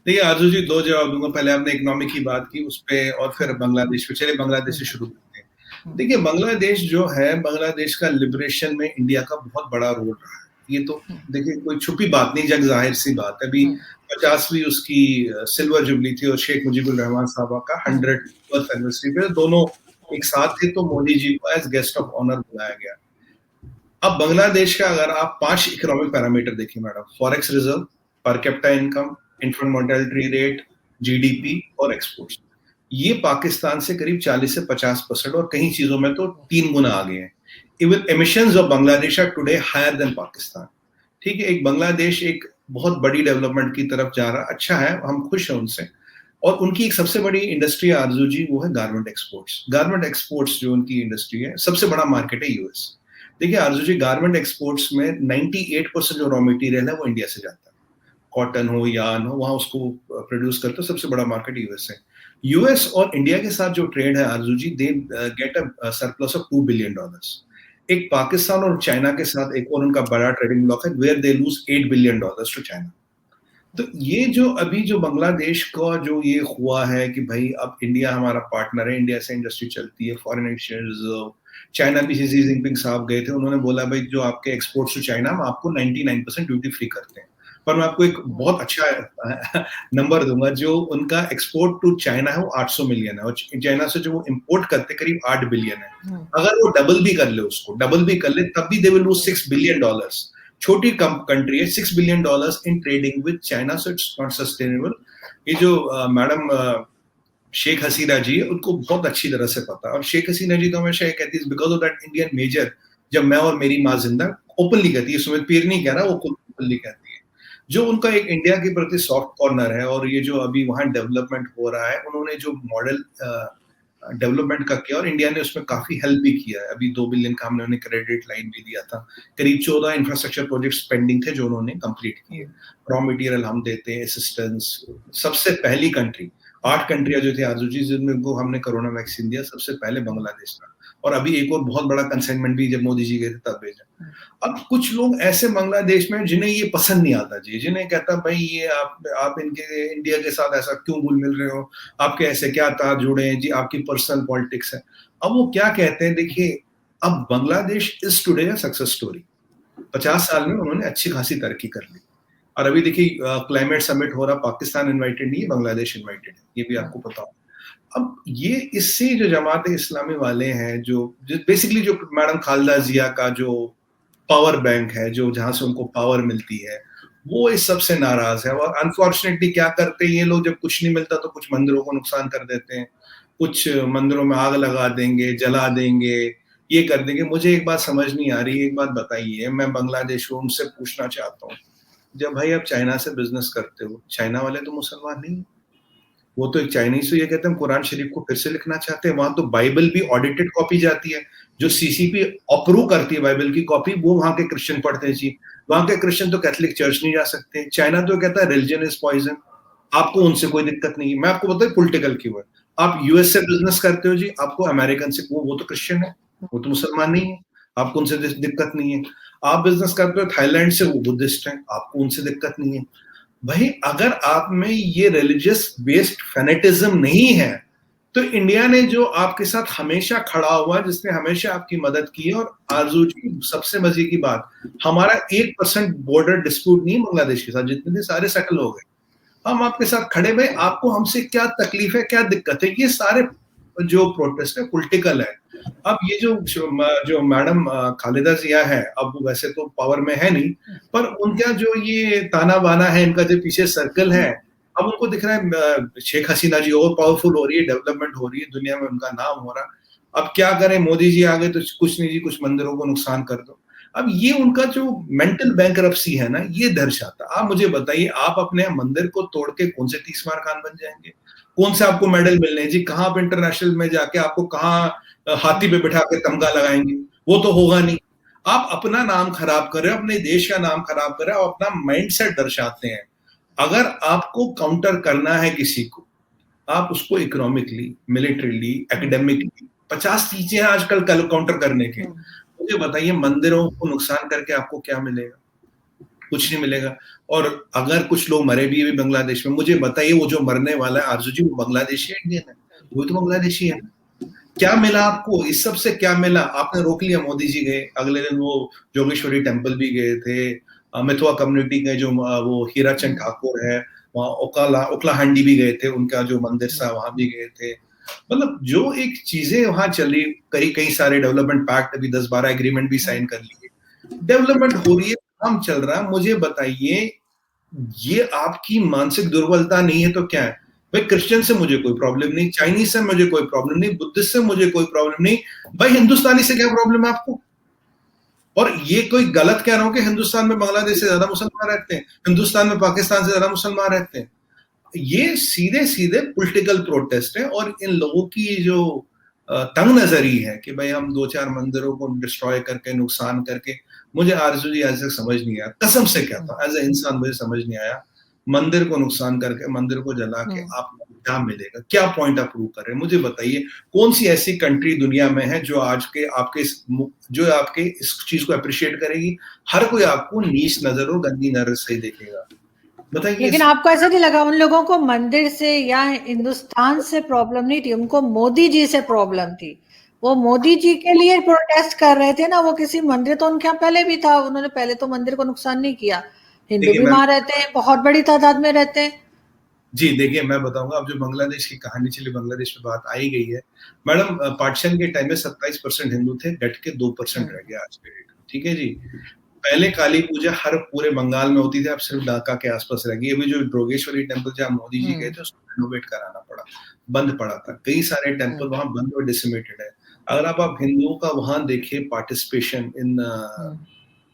देखिए आरजू जी दो जवाब दूंगा, पहले आपने इकोनॉमी की बात की उस पे और फिर बांग्लादेश पे। चलिए बांग्लादेश से शुरू करते हैं। देखिए बांग्लादेश जो है, बांग्लादेश का लिबरेशन में इंडिया का बहुत बड़ा रोल रहा है। ये तो देखिए कोई छुपी बात नहीं, जग जाहिर सी बात है। अभी 50वीं उसकी सिल्वर जुबली थी और शेख मुजीबुर रहमान साहब का 100th एनिवर्सरी पे दोनों एक साथ थे, तो मोदी जी को एज गेस्ट ऑफ ऑनर बुलाया गया। अब बांग्लादेश का अगर आप 5 इकोनॉमिक पैरामीटर देखिए madam, forex reserve, per capita income, infant mortality rate, GDP और एक्सपोर्ट्स, ये पाकिस्तान से करीब 40 से 50% और कई चीजों में तो 3 गुना आगे हैं। Even emissions of Bangladesh are today higher than Pakistan. ठीक है, एक बांग्लादेश एक बहुत बड़ी डेवलपमेंट की तरफ जा रहा, अच्छा है, हम खुश हैं उनसे। और उनकी एक सबसे बड़ी इंडस्ट्री आरजू जी वो है गारमेंट एक्सपोर्ट्स। गारमेंट एक्सपोर्ट्स जो उनकी इंडस्ट्री है, सबसे बड़ा मार्केट है यूएस। देखिए आरजू जी गारमेंट एक्सपोर्ट्स में 98% जो रॉ मटेरियल है वो इंडिया से जाता है, कॉटन हो यार्न हो, वहां उसको प्रोड्यूस करते हो, सबसे बड़ा मार्केट यूएस है। यूएस और इंडिया के साथ जो ट्रेड है Arzoo ji, they get a surplus of $2 billion. एक पाकिस्तान और चाइना के साथ एक और उनका बड़ा ट्रेडिंग ब्लॉक है, where they lose $8 billion to China. तो ये जो अभी जो बांग्लादेश का जो ये हुआ है कि भाई अब इंडिया हमारा पार्टनर है, इंडिया से इंडस्ट्री चलती है, फॉरेन एक्सचेंज रिजर्व, चाइना भी शी जिनपिंग साहब गए थे, उन्होंने बोला भाई जो आपके एक्सपोर्ट्स टू चाइना हम आपको 99% ड्यूटी फ्री करते हैं। पर मैं आपको एक बहुत अच्छा नंबर दूंगा, जो उनका एक्सपोर्ट टू चाइना है वो 800 मिलियन है, और चाइना से जो वो इंपोर्ट करते करीब 8 बिलियन है। अगर वो डबल भी कर ले, उसको डबल भी कर ले, तब भी दे विल लूज $6 बिलियन। छोटी कंट्री है, $6 billion in trading with China, so it's not sustainable. ये जो मैडम शेख हसीना जी है, उनको बहुत अच्छी तरह से पता है। और शेख हसीना जी तो हमेशा ये कहती है because of that Indian major, जब मैं और मेरी माँ जिंदा, ओपनली कहती है, सुमित पीर नहीं कह रहा, वो ओपनली कहती है। जो उनका एक इंडिया के प्रति सॉफ्ट कॉर्नर है, और ये जो अभी वहां डेवलपमेंट हो रहा है, उन्होंने जो मॉडल डेवलपमेंट का किया और इंडिया ने उसमें काफी हेल्प भी किया है। अभी 2 बिलियन का हमने उन्हें क्रेडिट लाइन भी दिया था, करीब 14 इंफ्रास्ट्रक्चर प्रोजेक्ट्स पेंडिंग थे जो उन्होंने कंप्लीट किए। रॉ मटेरियल हम देते हैं, असिस्टेंस, सबसे पहली कंट्री, 8 कंट्रियां जो थी आरजू जी जिनको हमने कोरोना वैक्सीन दिया, सबसे पहले बांग्लादेश था। और अभी एक और बहुत बड़ा कंसाइनमेंट भी जब मोदी जी गए थे तब भेजा। अब कुछ लोग ऐसे बांग्लादेश में जिन्हें ये पसंद नहीं आता जी, जिन्हें कहता भाई ये आप इनके इंडिया के साथ ऐसा क्यों घुल मिल रहे हो, आपके ऐसे क्या तार जुड़े हैं जी, आपकी पर्सनल पॉलिटिक्स है। अब वो क्या कहते हैं, देखिए अब Bangladesh is today a success story. 50 साल में उन्होंने अच्छी खासी तरक्की कर ली। और अभी देखिए क्लाइमेट समिट हो रहा, पाकिस्तान इन्वाइटेड नहीं है, बांग्लादेश इन्वाइटेड है, ये भी आपको पता हो। अब ये इससे जो जमात इस्लामी वाले हैं, जो बेसिकली जो मैडम खालिदा जिया का जो पावर बैंक है, जो जहां से उनको पावर मिलती है, वो इस सब से नाराज है। और अनफॉर्चुनेटली क्या करते हैं ये लोग, जब कुछ नहीं मिलता तो कुछ मंदिरों को नुकसान कर देते हैं, कुछ मंदिरों में आग लगा देंगे, जला देंगे, ये कर देंगे। मुझे एक बात समझ नहीं आ रही, एक बात बताइए, मैं बांग्लादेश हूँ, उनसे पूछना चाहता हूँ, जब भाई आप चाइना से बिज़नेस करते हो, चाइना वाले तो मुसलमान नहीं हैं। वो तो एक चाइनीज़ तो ये कहते हैं हम कुरान शरीफ को फिर से लिखना चाहते हैं, वहाँ तो बाइबल भी ऑडिटेड कॉपी जाती है, जो सीसीपी अप्रूव करती है बाइबल की कॉपी, वो वहाँ के क्रिश्चियन पढ़ते हैं जी। वहाँ के क्रिश्चियन तो कैथोलिक चर्च नहीं जा सकते। चाइना तो कहता है रिलिजन इज़ पॉइज़न, आपको उनसे कोई दिक्कत नहीं है। मैं आपको बताऊँ पॉलिटिकल क्यों है। आप यूएस से बिज़नेस करते हो जी, आपको अमेरिकन से वो तो क्रिश्चियन है, वो तो मुसलमान नहीं है, आपको उनसे दिक्कत नहीं है। आप बिज़नेस करते हो थाईलैंड से, वो बुद्धिस्ट हैं, आपको उनसे दिक्कत नहीं है। भाई अगर आप में ये रिलीजियस बेस्ड फैनेटिज्म नहीं है, तो इंडिया ने जो आपके साथ हमेशा खड़ा हुआ, जिसने हमेशा आपकी मदद की है, और आरजू जी सबसे मजे की बात, हमारा 1% बॉर्डर डिस्प्यूट नहीं है बांग्लादेश के साथ, जितने थे सारे सेटल हो गए। हम आपके साथ खड़े हुए, आपको हमसे क्या तकलीफ है, क्या दिक्कत है? ये सारे जो प्रोटेस्ट है पॉलिटिकल है। अब ये जो मैडम खालिदा जिया है, अब वो वैसे तो पावर में है नहीं, पर उनका जो ये ताना बाना है, इनका जो पीछे सर्कल है, अब उनको दिख रहा है शेख हसीना जी और पावरफुल हो रही है, डेवलपमेंट हो रही है, दुनिया में उनका नाम हो रहा। अब क्या करें, मोदी जी आ गए तो कुछ नहीं जी, कुछ मंदिरों को नुकसान कर दो। अब ये उनका जो मेंटल बैंकरप्सी है ना, ये दर्शाता। आप मुझे बताइए, आप अपने मंदिर को तोड़ के कौन से तीसमार खान बन जाएंगे? कौन से आपको मेडल मिलने हैं जी? कहाँ आप इंटरनेशनल में जाके आपको कहाँ हाथी पे बिठा के तमगा लगाएंगे? वो तो होगा नहीं। आप अपना नाम खराब कर रहे हो, अपने देश का नाम खराब कर रहे हो, अपना माइंडसेट दर्शाते हैं। अगर आपको काउंटर करना है किसी को, आप उसको इकोनॉमिकली, मिलिट्रीली, एकेडमिकली 50 चीजें हैं आजकल काउंटर करने के। मुझे बताइए, मंदिरों को नुकसान करके आपको क्या मिलेगा? कुछ नहीं मिलेगा। और अगर कुछ लोग मरे भी बांग्लादेश में, मुझे बताइए वो जो मरने वाला है आरजू जी, वो बांग्लादेशी है, इंडियन है? वो तो बांग्लादेशी है। क्या मिला आपको इस सब से? क्या मिला? आपने रोक लिया, मोदी जी गए, अगले दिन वो जोगेश्वरी टेम्पल भी गए थे, मिथुआ कम्युनिटी के जो वो हीराचंद ठाकुर है, वहाँ ओकलाहंडी भी गए थे, उनका जो मंदिर था वहां भी गए थे। मतलब जो एक चीजें वहां चली, कई सारे डेवलपमेंट पैक्ट, अभी 10-12 एग्रीमेंट भी साइन कर लिए, डेवलपमेंट हो रही है, काम चल रहा है। मुझे बताइए, ये आपकी मानसिक दुर्बलता नहीं है तो क्या है? भाई क्रिश्चियन से मुझे कोई प्रॉब्लम नहीं, चाइनीज से मुझे कोई प्रॉब्लम नहीं, बुद्धिस्ट से मुझे कोई प्रॉब्लम नहीं, भाई हिंदुस्तानी से क्या प्रॉब्लम है आपको? और ये कोई गलत कह रहा हूं कि हिंदुस्तान में बांग्लादेश से ज्यादा मुसलमान रहते हैं, हिंदुस्तान में पाकिस्तान से ज्यादा मुसलमान रहते हैं। ये सीधे सीधे पॉलिटिकल प्रोटेस्ट है, और इन लोगों की जो तंग नजरी है कि भाई हम 2-4 मंदिरों को डिस्ट्रॉय करके, नुकसान करके, मुझे आरजू जी आज तक समझ नहीं आया, कसम से कहता हूं, एज ए इंसान मुझे समझ नहीं आया। मंदिर को नुकसान करके, मंदिर को जला के आपको क्या मिलेगा? क्या पॉइंट आप प्रूव कर रहे हैं? मुझे बताइए, कौन सी ऐसी कंट्री दुनिया में है जो आज के आपके इस चीज को अप्रिशिएट करेगी? हर कोई आपको नीच नजर और गंदी नजर से ही देखेगा। बताइए। लेकिन आपको ऐसा नहीं लगा उन लोगों को मंदिर से या हिंदुस्तान से प्रॉब्लम नहीं थी, उनको मोदी जी से प्रॉब्लम थी। वो मोदी जी के लिए प्रोटेस्ट कर रहे थे ना, वो किसी मंदिर तो उनके यहाँ पहले भी था, उन्होंने पहले तो मंदिर को नुकसान नहीं किया। हिंदू भी वहां रहते हैं, बहुत बड़ी तादाद में रहते हैं। जी देखिए, मैं बताऊंगा, अब जो बांग्लादेश की कहानी चली, बांग्लादेश में बात आई गई है, मैडम पार्टीशन के टाइम में 27% हिंदू थे, डट के 2% रह गया आज के डेट में, ठीक है जी। पहले काली पूजा हर पूरे बंगाल में होती थी, अब सिर्फ ढाका के आसपास रह गई। अभी जो जोगेश्वरी टेम्पल जहाँ मोदी जी गए थे, उसको रेनोवेट कराना पड़ा, बंद पड़ा था। कई सारे टेम्पल वहां बंद और डिसमेटेड है। अगर आप हिंदुओं का वहां देखिए पार्टिसिपेशन इन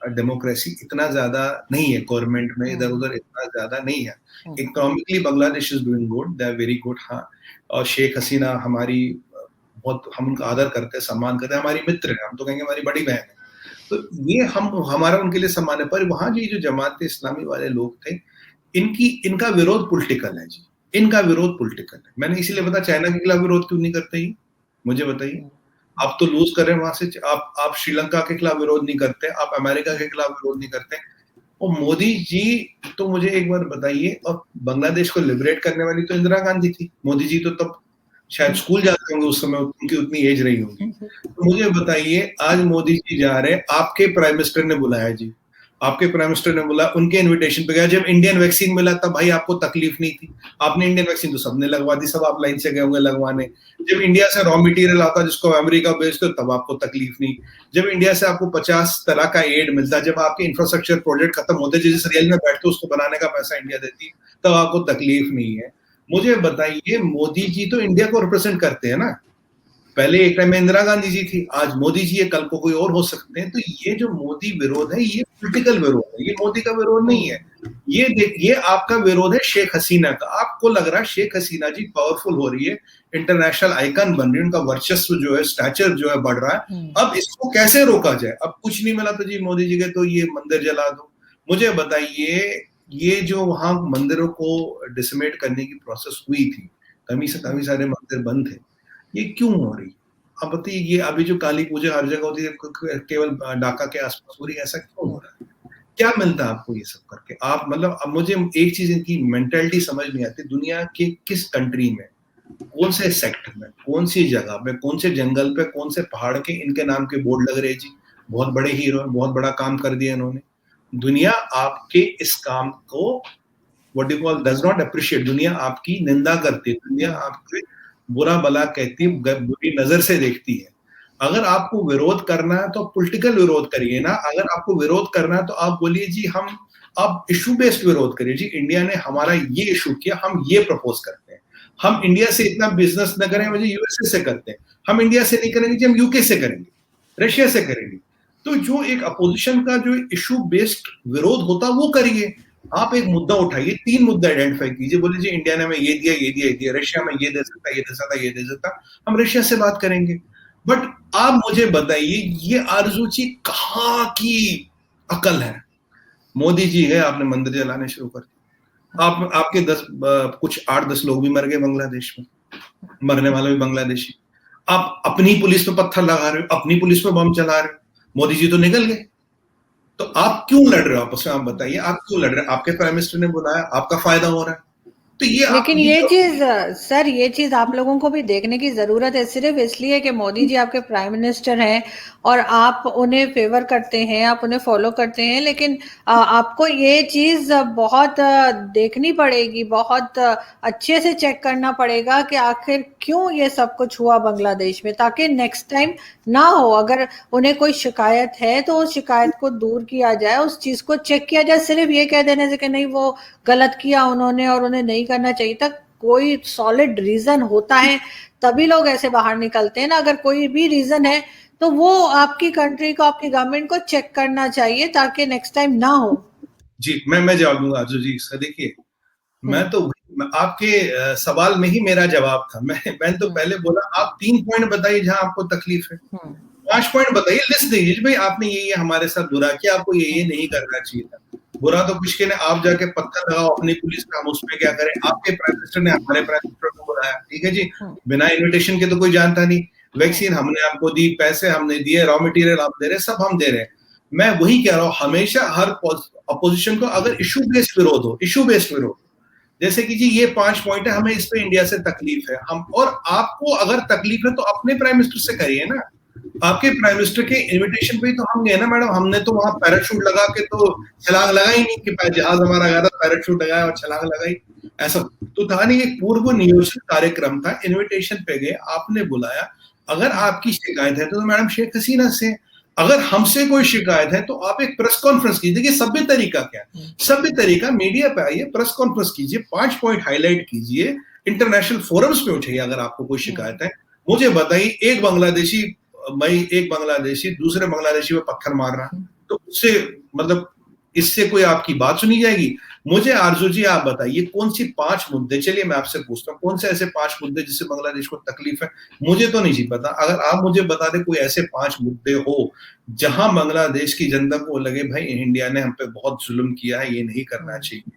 डेमोक्रेसी इतना ज्यादा नहीं है, गवर्नमेंट में इधर उधर इतना ज्यादा नहीं है। Economically Bangladesh is doing good, they are very good. हाँ, और शेख हसीना हमारी बहुत, हम उनका आदर करते हैं, सम्मान करते हैं, हमारी मित्र है, हम तो कहेंगे हमारी बड़ी बहन है। तो ये हमारा उनके लिए सम्मान है। पर वहां जो जमात इस्लामी वाले लोग थे, इनका विरोध पॉलिटिकल है जी, इनका विरोध पॉलिटिकल है। मैंने इसीलिए बता, चाइना के खिलाफ विरोध क्यों नहीं करते ही? मुझे बताइए। आप तो लूज कर रहे हैं वहां से, आप श्रीलंका के खिलाफ विरोध नहीं करते, आप अमेरिका के खिलाफ विरोध नहीं करते। और मोदी जी, तो मुझे एक बार बताइए, और बांग्लादेश को लिबरेट करने वाली तो इंदिरा गांधी थी, मोदी जी तो तब शायद स्कूल जाते होंगे, उस समय उनकी उतनी एज रही होगी। तो मुझे बताइए, आज मोदी जी जा रहे हैं, आपके प्राइम मिनिस्टर ने बुलाया जी, आपके प्राइम मिनिस्टर ने बोला, उनके इनविटेशन पे गया। जब इंडियन वैक्सीन मिला तब भाई आपको तकलीफ नहीं थी, आपने इंडियन वैक्सीन तो सबने लगवा दी, सब आप लाइन से गए होंगे लगवाने। जब इंडिया से रॉ मटेरियल आता जिसको अमेरिका बेचते हो, तब आपको तकलीफ नहीं। जब इंडिया से आपको 50 तरह का एड मिलता, जब आपके इंफ्रास्ट्रक्चर प्रोजेक्ट खत्म होते, जिस रेल में बैठते उसको बनाने का पैसा इंडिया देती, तब आपको तकलीफ नहीं है। मुझे बताइए, मोदी जी तो इंडिया को रिप्रेजेंट करते हैं ना, पहले एक टाइम में इंदिरा गांधी जी थी, आज मोदी जी है, कल को कोई और हो सकते हैं। तो ये जो मोदी विरोध है, ये पॉलिटिकल विरोध है, ये मोदी का विरोध नहीं है। ये आपका विरोध है शेख हसीना का। आपको लग रहा है शेख हसीना जी पावरफुल हो रही है, इंटरनेशनल आइकन बन रही है, उनका वर्चस्व जो है, स्टैचर जो है बढ़ रहा है। अब इसको कैसे रोका जाए? अब कुछ नहीं मिला तो जी मोदी जी के तो ये मंदिर जला दो। मुझे बताइए, ये जो वहां मंदिरों को डिसमेट करने की प्रोसेस हुई थी, काफी सारे मंदिर बंद थे, ये क्यों हो रही? अब बताइए, ये अभी जो काली पूजा हर जगह होती है, केवल ढाका के आसपास हो रही है, ऐसा क्यों हो रहा है? क्या मिलता है आपको ये सब करके? आप मतलब, अब मुझे एक चीज इनकी मेंटेलिटी समझ नहीं आती, दुनिया के किस कंट्री में, कौन से सेक्टर में, कौन सी जगह पे, कौन से जंगल पे, कौन से पहाड़ के इनके नाम के बोर्ड लग रहे जी, बहुत बड़े हीरो हैं, बहुत बड़ा काम कर दिया इन्होंने। दुनिया आपके इस काम को what you call does not appreciate. दुनिया आपकी निंदा करती है, दुनिया आपके बुरा भला कहती है, बुरी नजर से देखती है। अगर आपको विरोध करना है तो पॉलिटिकल विरोध करिए ना। अगर आपको विरोध करना है तो आप बोलिए जी, हम आप इशू बेस्ड विरोध करिए जी, इंडिया ने हमारा ये इशू किया, हम ये प्रपोज करते हैं। हम इंडिया से इतना बिजनेस न करें, मुझे यूएसए से करते हैं। हम इंडिया से नहीं करेंगे जी, हम यूके से करेंगे, रशिया से करेंगे। तो जो एक अपोजिशन का जो इशू बेस्ड विरोध होता है वो करिए। आप एक मुद्दा उठाइए, 3 मुद्दे आइडेंटिफाई कीजिए, बोले जी इंडिया ने हमें ये दिया, ये दिया, ये दिया, रशिया में ये दे सकता, ये दे सकता, ये दे सकता, हम रशिया से बात करेंगे। बट आप मुझे बताइए, ये आरजू जी कहाँ की अकल है? मोदी जी गए, आपने मंदिर जलाने शुरू कर दिए। आप आपके कुछ 8-10 लोग भी मर गए बांग्लादेश में, मरने वाले भी बांग्लादेशी। आप अपनी पुलिस पे पत्थर लगा रहे हो, अपनी पुलिस पे बम चला रहे हो। मोदी जी तो निकल गए, तो आप क्यों लड़ रहे हो आपस में? आप बताइए, आप क्यों लड़ रहे हैं? आपके प्राइम मिनिस्टर ने बुलाया, आपका फायदा हो रहा है। तो ये आप लेकिन ये चीज सर, ये चीज आप लोगों को भी देखने की जरूरत है। सिर्फ इसलिए कि मोदी जी आपके प्राइम मिनिस्टर हैं और आप उन्हें फेवर करते हैं, आप उन्हें फॉलो करते हैं, लेकिन आपको ये चीज बहुत देखनी पड़ेगी, बहुत अच्छे से चेक करना पड़ेगा कि आखिर क्यों ये सब कुछ हुआ बांग्लादेश में, ताकि नेक्स्ट टाइम ना हो। अगर उन्हें कोई शिकायत है तो उस शिकायत को दूर किया जाए, उस चीज को चेक किया जाए। सिर्फ ये कह देने से कि नहीं वो गलत किया उन्होंने और उन्हें नहीं करना चाहिए था, कोई सॉलिड रीजन होता है तभी लोग ऐसे बाहर निकलते हैं ना। अगर कोई भी रीजन है तो वो आपकी कंट्री को, आपकी गवर्नमेंट को चेक करना चाहिए ताकि नेक्स्ट टाइम ना हो। जी, मैं जवाब दूंगा आरजू जी इसका। देखिए, मैं तो आपके सवाल में ही मेरा जवाब था। मैंने तो पहले बोला, आप 3 पॉइंट बताइए जहां आपको तकलीफ है। 5 पॉइंट बताइए, लिस्ट दीजिए भाई, आपने ये हमारे साथ बुरा किया, आपको ये नहीं करना चाहिए था। बुरा तो कुछ के ने, आप जाके पत्थर लगाओ अपनी पुलिस पे, हम उसमें क्या करें? आपके प्राइम मिनिस्टर ने हमारे प्राइम मिनिस्टर को बुलाया, ठीक है जी, बिना इन्विटेशन के तो कोई जानता नहीं। वैक्सीन हमने आपको दी, पैसे हमने दिए, रॉ मटेरियल आप दे रहे, सब हम दे रहे हैं। मैं वही कह रहा हूँ, हमेशा हर अपोजिशन को अगर इशू बेस्ड विरोध हो, इशू बेस्ड विरोध, जैसे कि जी ये 5 पॉइंट है, हमें इस पे इंडिया से तकलीफ है, हम, और आपको अगर तकलीफ है तो अपने प्राइम मिनिस्टर से करिए ना। आपके प्राइम मिनिस्टर के इनविटेशन पे तो हम गए ना मैडम, हमने तो वहां पैराशूट लगा के तो छलांग लगाई नहीं कि जहाज हमारा गया था, पैराशूट लगाया और छलांग लगाई, ऐसा तो था नहीं। एक पूर्व नियोजित कार्यक्रम था, इनविटेशन पे गए, आपने बुलाया। अगर आपकी शिकायत है तो मैडम शेख हसीना से, अगर हमसे कोई शिकायत है तो आप एक प्रेस कॉन्फ्रेंस कीजिए। देखिए सभ्य तरीका क्या है, सभ्य तरीका मीडिया पे आइए, प्रेस कॉन्फ्रेंस कीजिए, 5 पॉइंट हाईलाइट कीजिए, इंटरनेशनल फोरम्स पे उठाइए अगर आपको कोई शिकायत है। मुझे बताइए, एक बांग्लादेशी दूसरे बांग्लादेशी पे पत्थर मार रहा, तो उससे मतलब इससे कोई आपकी बात सुनी जाएगी? मुझे आरजू जी आप बताइए, कौन सी 5 मुद्दे, चलिए मैं आपसे पूछता हूँ, कौन से ऐसे 5 मुद्दे जिससे बांग्लादेश को तकलीफ है? मुझे तो नहीं जी पता। अगर आप मुझे बता दें कोई ऐसे 5 मुद्दे हो जहां बांग्लादेश की जनता को लगे भाई इंडिया ने हम पे बहुत जुल्म किया है, ये नहीं करना चाहिए,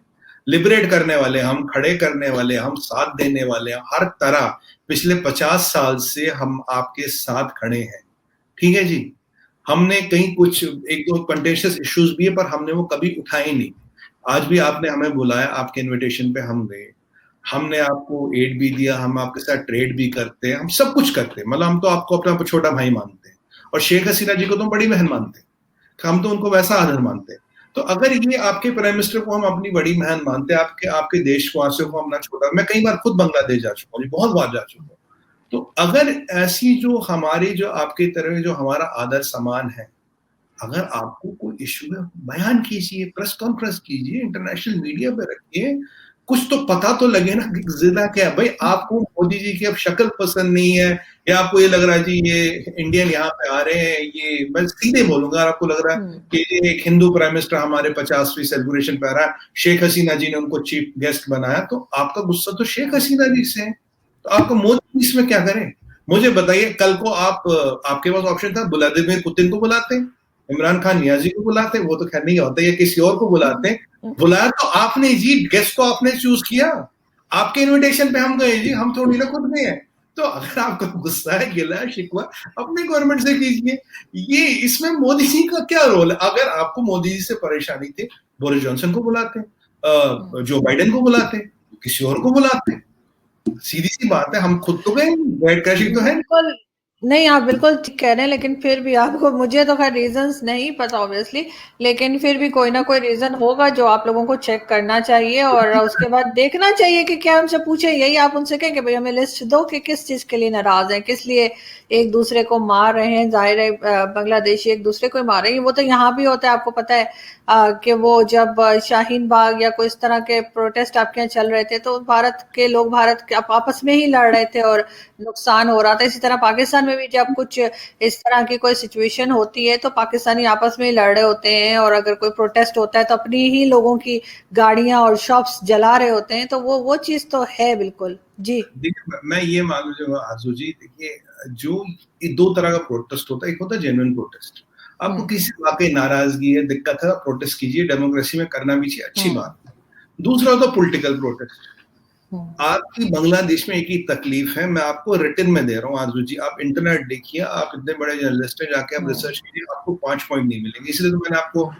लिबरेट करने वाले हम, खड़े करने वाले हम, साथ देने वाले हम, हर तरह पिछले 50 साल से हम आपके साथ खड़े हैं, ठीक है जी। हमने कहीं कुछ 1-2 कंटेंशियस इश्यूज भी है पर हमने वो कभी उठाए नहीं। आज भी आपने हमें बुलाया, आपके इनविटेशन पे हम गए, हमने आपको एड भी दिया, हम आपके साथ ट्रेड भी करते हैं, हम सब कुछ करते हैं, मतलब हम तो आपको अपना छोटा भाई मानते हैं, और शेख हसीना जी को तो बड़ी बहन मानते हैं, हम तो उनको वैसा आदर मानते हैं। तो अगर ये आपके प्राइम मिनिस्टर को हम अपनी बड़ी बहन मानते हैं, आपके देशवासियों को अपना छोटा, मैं कई बार खुद बांग्लादेश जा चुका हूँ, बहुत बार जा चुका हूँ। तो अगर ऐसी जो हमारी, जो आपकी तरह जो हमारा आदर सम्मान है, अगर आपको कोई इश्यू है बयान कीजिए, प्रेस कॉन्फ्रेंस कीजिए, इंटरनेशनल मीडिया पे रखिए, कुछ तो पता तो लगे ना कि जिला क्या है। भाई आपको मोदी जी की अब शक्ल पसंद नहीं है, या आपको ये लग रहा है जी ये इंडियन यहाँ पे आ रहे हैं, ये मैं सीधे बोलूंगा, अगर आपको लग रहा है कि ये एक हिंदू प्राइम मिनिस्टर हमारे 50वीं सेलिब्रेशन पे आ रहा है, शेख हसीना जी ने उनको चीफ गेस्ट बनाया, तो आपका गुस्सा तो शेख हसीना जी से है, तो आपको मोदी जी इसमें क्या करें? मुझे बताइए, कल को आप आपके पास ऑप्शन था, व्लादिमीर पुतिन को बुलाते, इमरान खान नियाजी को बुलाते, वो तो खैर नहीं होता, या किसी और को बुलाते। बुलाया तो आपने जी, गेस्ट को आपने चूज किया, आपके इनविटेशन पे हम गए जी, हम थोड़ी ना खुद गए हैं। तो अगर आपको गुस्सा है, गिला है, शिकवा अपने गवर्नमेंट से कीजिए। ये इसमें मोदी जी का क्या रोल है? अगर आपको मोदी जी से परेशानी थी, बोरिस जॉनसन को बुलाते, जो बाइडेन को बुलाते, किसी और को बुलाते। सीधी सी बात है, हम खुद तो गए, बैठ तो है। बिल्कुल नहीं, आप बिल्कुल ठीक कह रहे हैं, लेकिन फिर भी आपको, मुझे तो खैर रीजंस नहीं पता ऑब्वियसली, लेकिन फिर भी कोई ना कोई रीजन होगा जो आप लोगों को चेक करना चाहिए और उसके बाद देखना चाहिए कि क्या हमसे पूछे। यही आप उनसे कहें कि भाई हमें लिस्ट दो कि किस चीज के लिए नाराज हैं, किस लिए एक दूसरे को मार रहे हैं। जाहिर है बांग्लादेशी एक दूसरे को मार रहे हैं, वो तो यहाँ भी होता है, आपको पता है कि वो जब शाहीन बाग या कोई इस तरह के प्रोटेस्ट आपके यहाँ चल रहे थे, तो भारत के लोग भारत के आपस में ही लड़ रहे थे और नुकसान हो रहा था। इसी तरह पाकिस्तान में भी जब कुछ इस तरह की कोई सिचुएशन होती है तो पाकिस्तानी आपस में ही लड़ रहे होते हैं, और अगर कोई प्रोटेस्ट होता है तो अपनी ही लोगों की गाड़ियां और शॉप्स जला रहे होते हैं। तो वो चीज तो है बिल्कुल जी। देखिए, मैं ये मान लो आजू जी, देखिए जो दो तरह का प्रोटेस्ट होता है, एक होता है जेन्युइन प्रोटेस्ट, आपको किसी वाकई नाराजगी है, दिक्कत है, प्रोटेस्ट कीजिए, डेमोक्रेसी में करना भी चाहिए, अच्छी बात। दूसरा होता है पॉलिटिकल प्रोटेस्ट। आपकी बांग्लादेश में एक ही तकलीफ है, मैं आपको रिटन में दे रहा हूँ आरजू जी, आप इंटरनेट देखिए, आप इतने बड़े जर्नलिस्ट हैं, जाके आप रिसर्च कीजिए, आपको 5 पॉइंट नहीं मिलेंगे। इसलिए तो मैंने आपको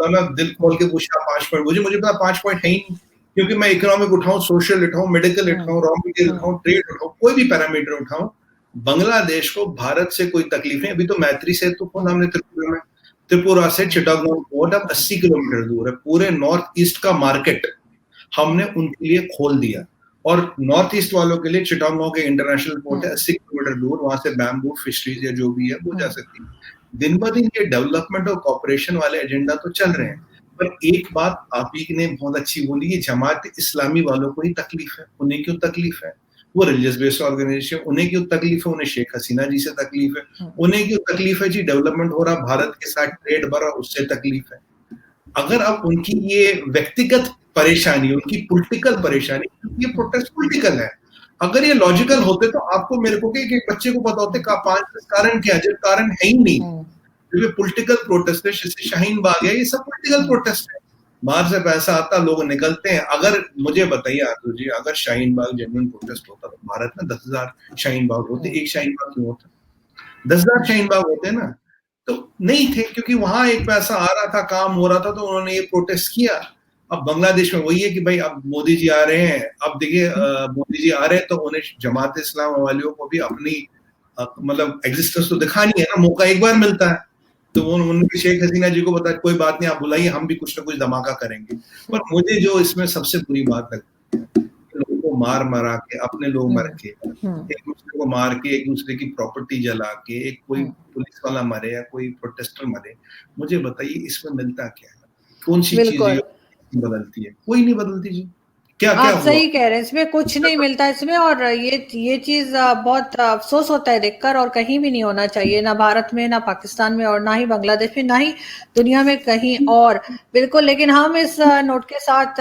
ना दिल खोल के पूछा 5 पॉइंट, मुझे पता 5 पॉइंट है ही नहीं, क्योंकि मैं इकोनॉमिक उठाऊं, सोशल उठाऊं, मेडिकल उठाऊं, रॉ मटेरियल उठाऊं, ट्रेड उठाऊं, कोई भी पैरामीटर उठाऊं, बांग्लादेश को भारत से कोई तकलीफ नहीं। अभी तो मैत्री सेतु खोला हमने त्रिपुरा में, त्रिपुरा से चिटागोंग पोर्ट अब 80 किलोमीटर दूर है, पूरे नॉर्थ ईस्ट का मार्केट हमने उनके लिए खोल दिया। और नॉर्थ ईस्ट वालों के लिए चिटागोंग के इंटरनेशनल पोर्ट है 80 किलोमीटर दूर, वहां से बैम्बू फिशरीज या जो भी है वो जा सकती है। दिन ब दिन ये डेवलपमेंट और कॉपरेशन वाले एजेंडा तो चल रहे हैं, पर एक बात आप ही ने बहुत अच्छी बोली, ये जमात इस्लामी वालों को ही तकलीफ है। उन्हें क्यों तकलीफ है? वो रिलीजियस बेस्ड ऑर्गेनाइजेशन, उन्हें क्यों तकलीफ है? उन्हें शेख हसीना जी से तकलीफ है। उन्हें क्यों तकलीफ है जी? डेवलपमेंट हो रहा, भारत के साथ ट्रेड बढ़ा, उससे तकलीफ है। अगर आप उनकी ये व्यक्तिगत परेशानी, उनकी पॉलिटिकल परेशानी, ये प्रोटेस्ट पॉलिटिकल है। अगर ये लॉजिकल होते तो आपको मेरे को कि बच्चे को पता होते कारण क्या है, जब कारण है ही नहीं। ये पॉलिटिकल प्रोटेस्ट है, जैसे शाहीन बाग है, ये सब पॉलिटिकल प्रोटेस्ट है। बाहर से पैसा आता, लोग निकलते हैं। अगर मुझे बताइए आतु जी, अगर शाहीन बाग जेन्युइन प्रोटेस्ट होता तो भारत में 10,000 शाहीन बाग होते, एक शाहीन बाग क्यों होता? 10,000 शाहीन बाग होते ना, तो नहीं थे, क्योंकि वहां एक पैसा आ रहा था, काम हो रहा था, तो उन्होंने ये प्रोटेस्ट किया। अब बांग्लादेश में वही है कि भाई अब मोदी जी आ रहे हैं, अब देखिए मोदी जी आ रहे हैं तो उन्हें जमात इस्लाम वालियों को भी अपनी मतलब एग्जिस्टेंस तो दिखानी है ना, मौका एक बार मिलता है। तो उन्होंने शेख हसीना जी को बताया कोई बात नहीं, आप बुलाइए, हम भी कुछ ना कुछ धमाका करेंगे। पर मुझे जो इसमें सबसे बुरी बात लगती है, लोगों को मार मरा के, अपने लोग मर के, एक दूसरे को मार के, एक दूसरे की प्रॉपर्टी जला के, एक कोई पुलिस वाला मरे या कोई प्रोटेस्टर मरे, मुझे बताइए इसमें मिलता क्या है? कौन सी चीज बदलती है? कोई नहीं बदलती जी। क्या क्या आप सही कह रहे हैं, इसमें कुछ नहीं मिलता इसमें। और ये चीज बहुत अफसोस होता है देखकर, और कहीं भी नहीं होना चाहिए, ना भारत में, ना पाकिस्तान में, और ना ही बांग्लादेश में, ना ही दुनिया में कहीं और। बिल्कुल। लेकिन हम इस नोट के साथ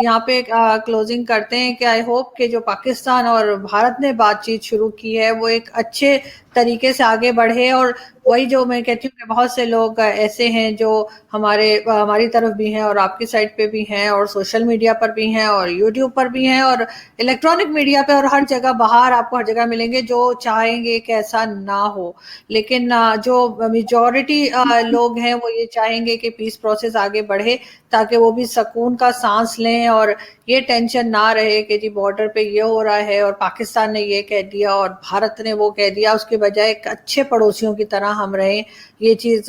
यहाँ पे क्लोजिंग करते हैं कि आई होप कि जो पाकिस्तान और भारत ने बातचीत शुरू की है वो एक अच्छे तरीके से आगे बढ़े। और वही जो मैं कहती हूँ कि बहुत से लोग ऐसे हैं जो हमारी तरफ भी हैं और आपकी साइड पे भी हैं और सोशल मीडिया पर भी हैं और यूट्यूब पर भी हैं और इलेक्ट्रॉनिक मीडिया पे और हर जगह बाहर आपको हर जगह मिलेंगे, जो चाहेंगे कि ऐसा ना हो। लेकिन जो मेजॉरिटी लोग हैं वो ये चाहेंगे कि पीस प्रोसेस आगे बढ़े, ताकि वो भी सुकून का सांस लें और ये टेंशन ना रहे कि जी बॉर्डर पे ये हो रहा है और पाकिस्तान ने ये कह दिया और भारत ने वो कह दिया। उसके बजाय एक अच्छे पड़ोसियों की तरह हम रहें। ये चीज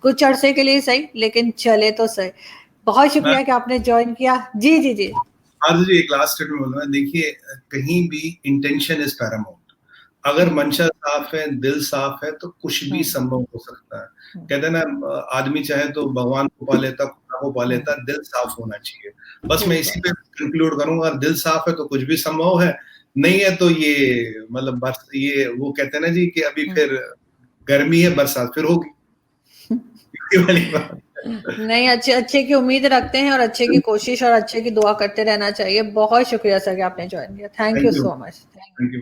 कुछ अरसे के लिए सही, लेकिन चले तो सही। बहुत शुक्रिया कि आपने ज्वाइन किया। जी जी जी। जी एक लास्ट स्टेटमेंट बोलूंगा, देखिए कहीं भी इंटेंशन इज पैरामाउंट। अगर मंशा साफ है, दिल साफ है, तो कुछ भी संभव हो सकता है। कहते हैं ना, आदमी चाहे तो भगवान को पा लेता, खुदा को पा लेता, दिल साफ होना चाहिए। बस मैं इसी पे कंक्लूड करूंगा, दिल साफ है तो कुछ भी संभव है, नहीं है तो ये मतलब बस ये वो कहते हैं ना जी कि अभी फिर गर्मी है, बरसात फिर होगी वाली बात। नहीं, अच्छे की उम्मीद रखते हैं और अच्छे की कोशिश और अच्छे की दुआ करते रहना चाहिए। बहुत शुक्रिया सर कि आपने ज्वाइन किया। Thank you thank you, so much. Thank you.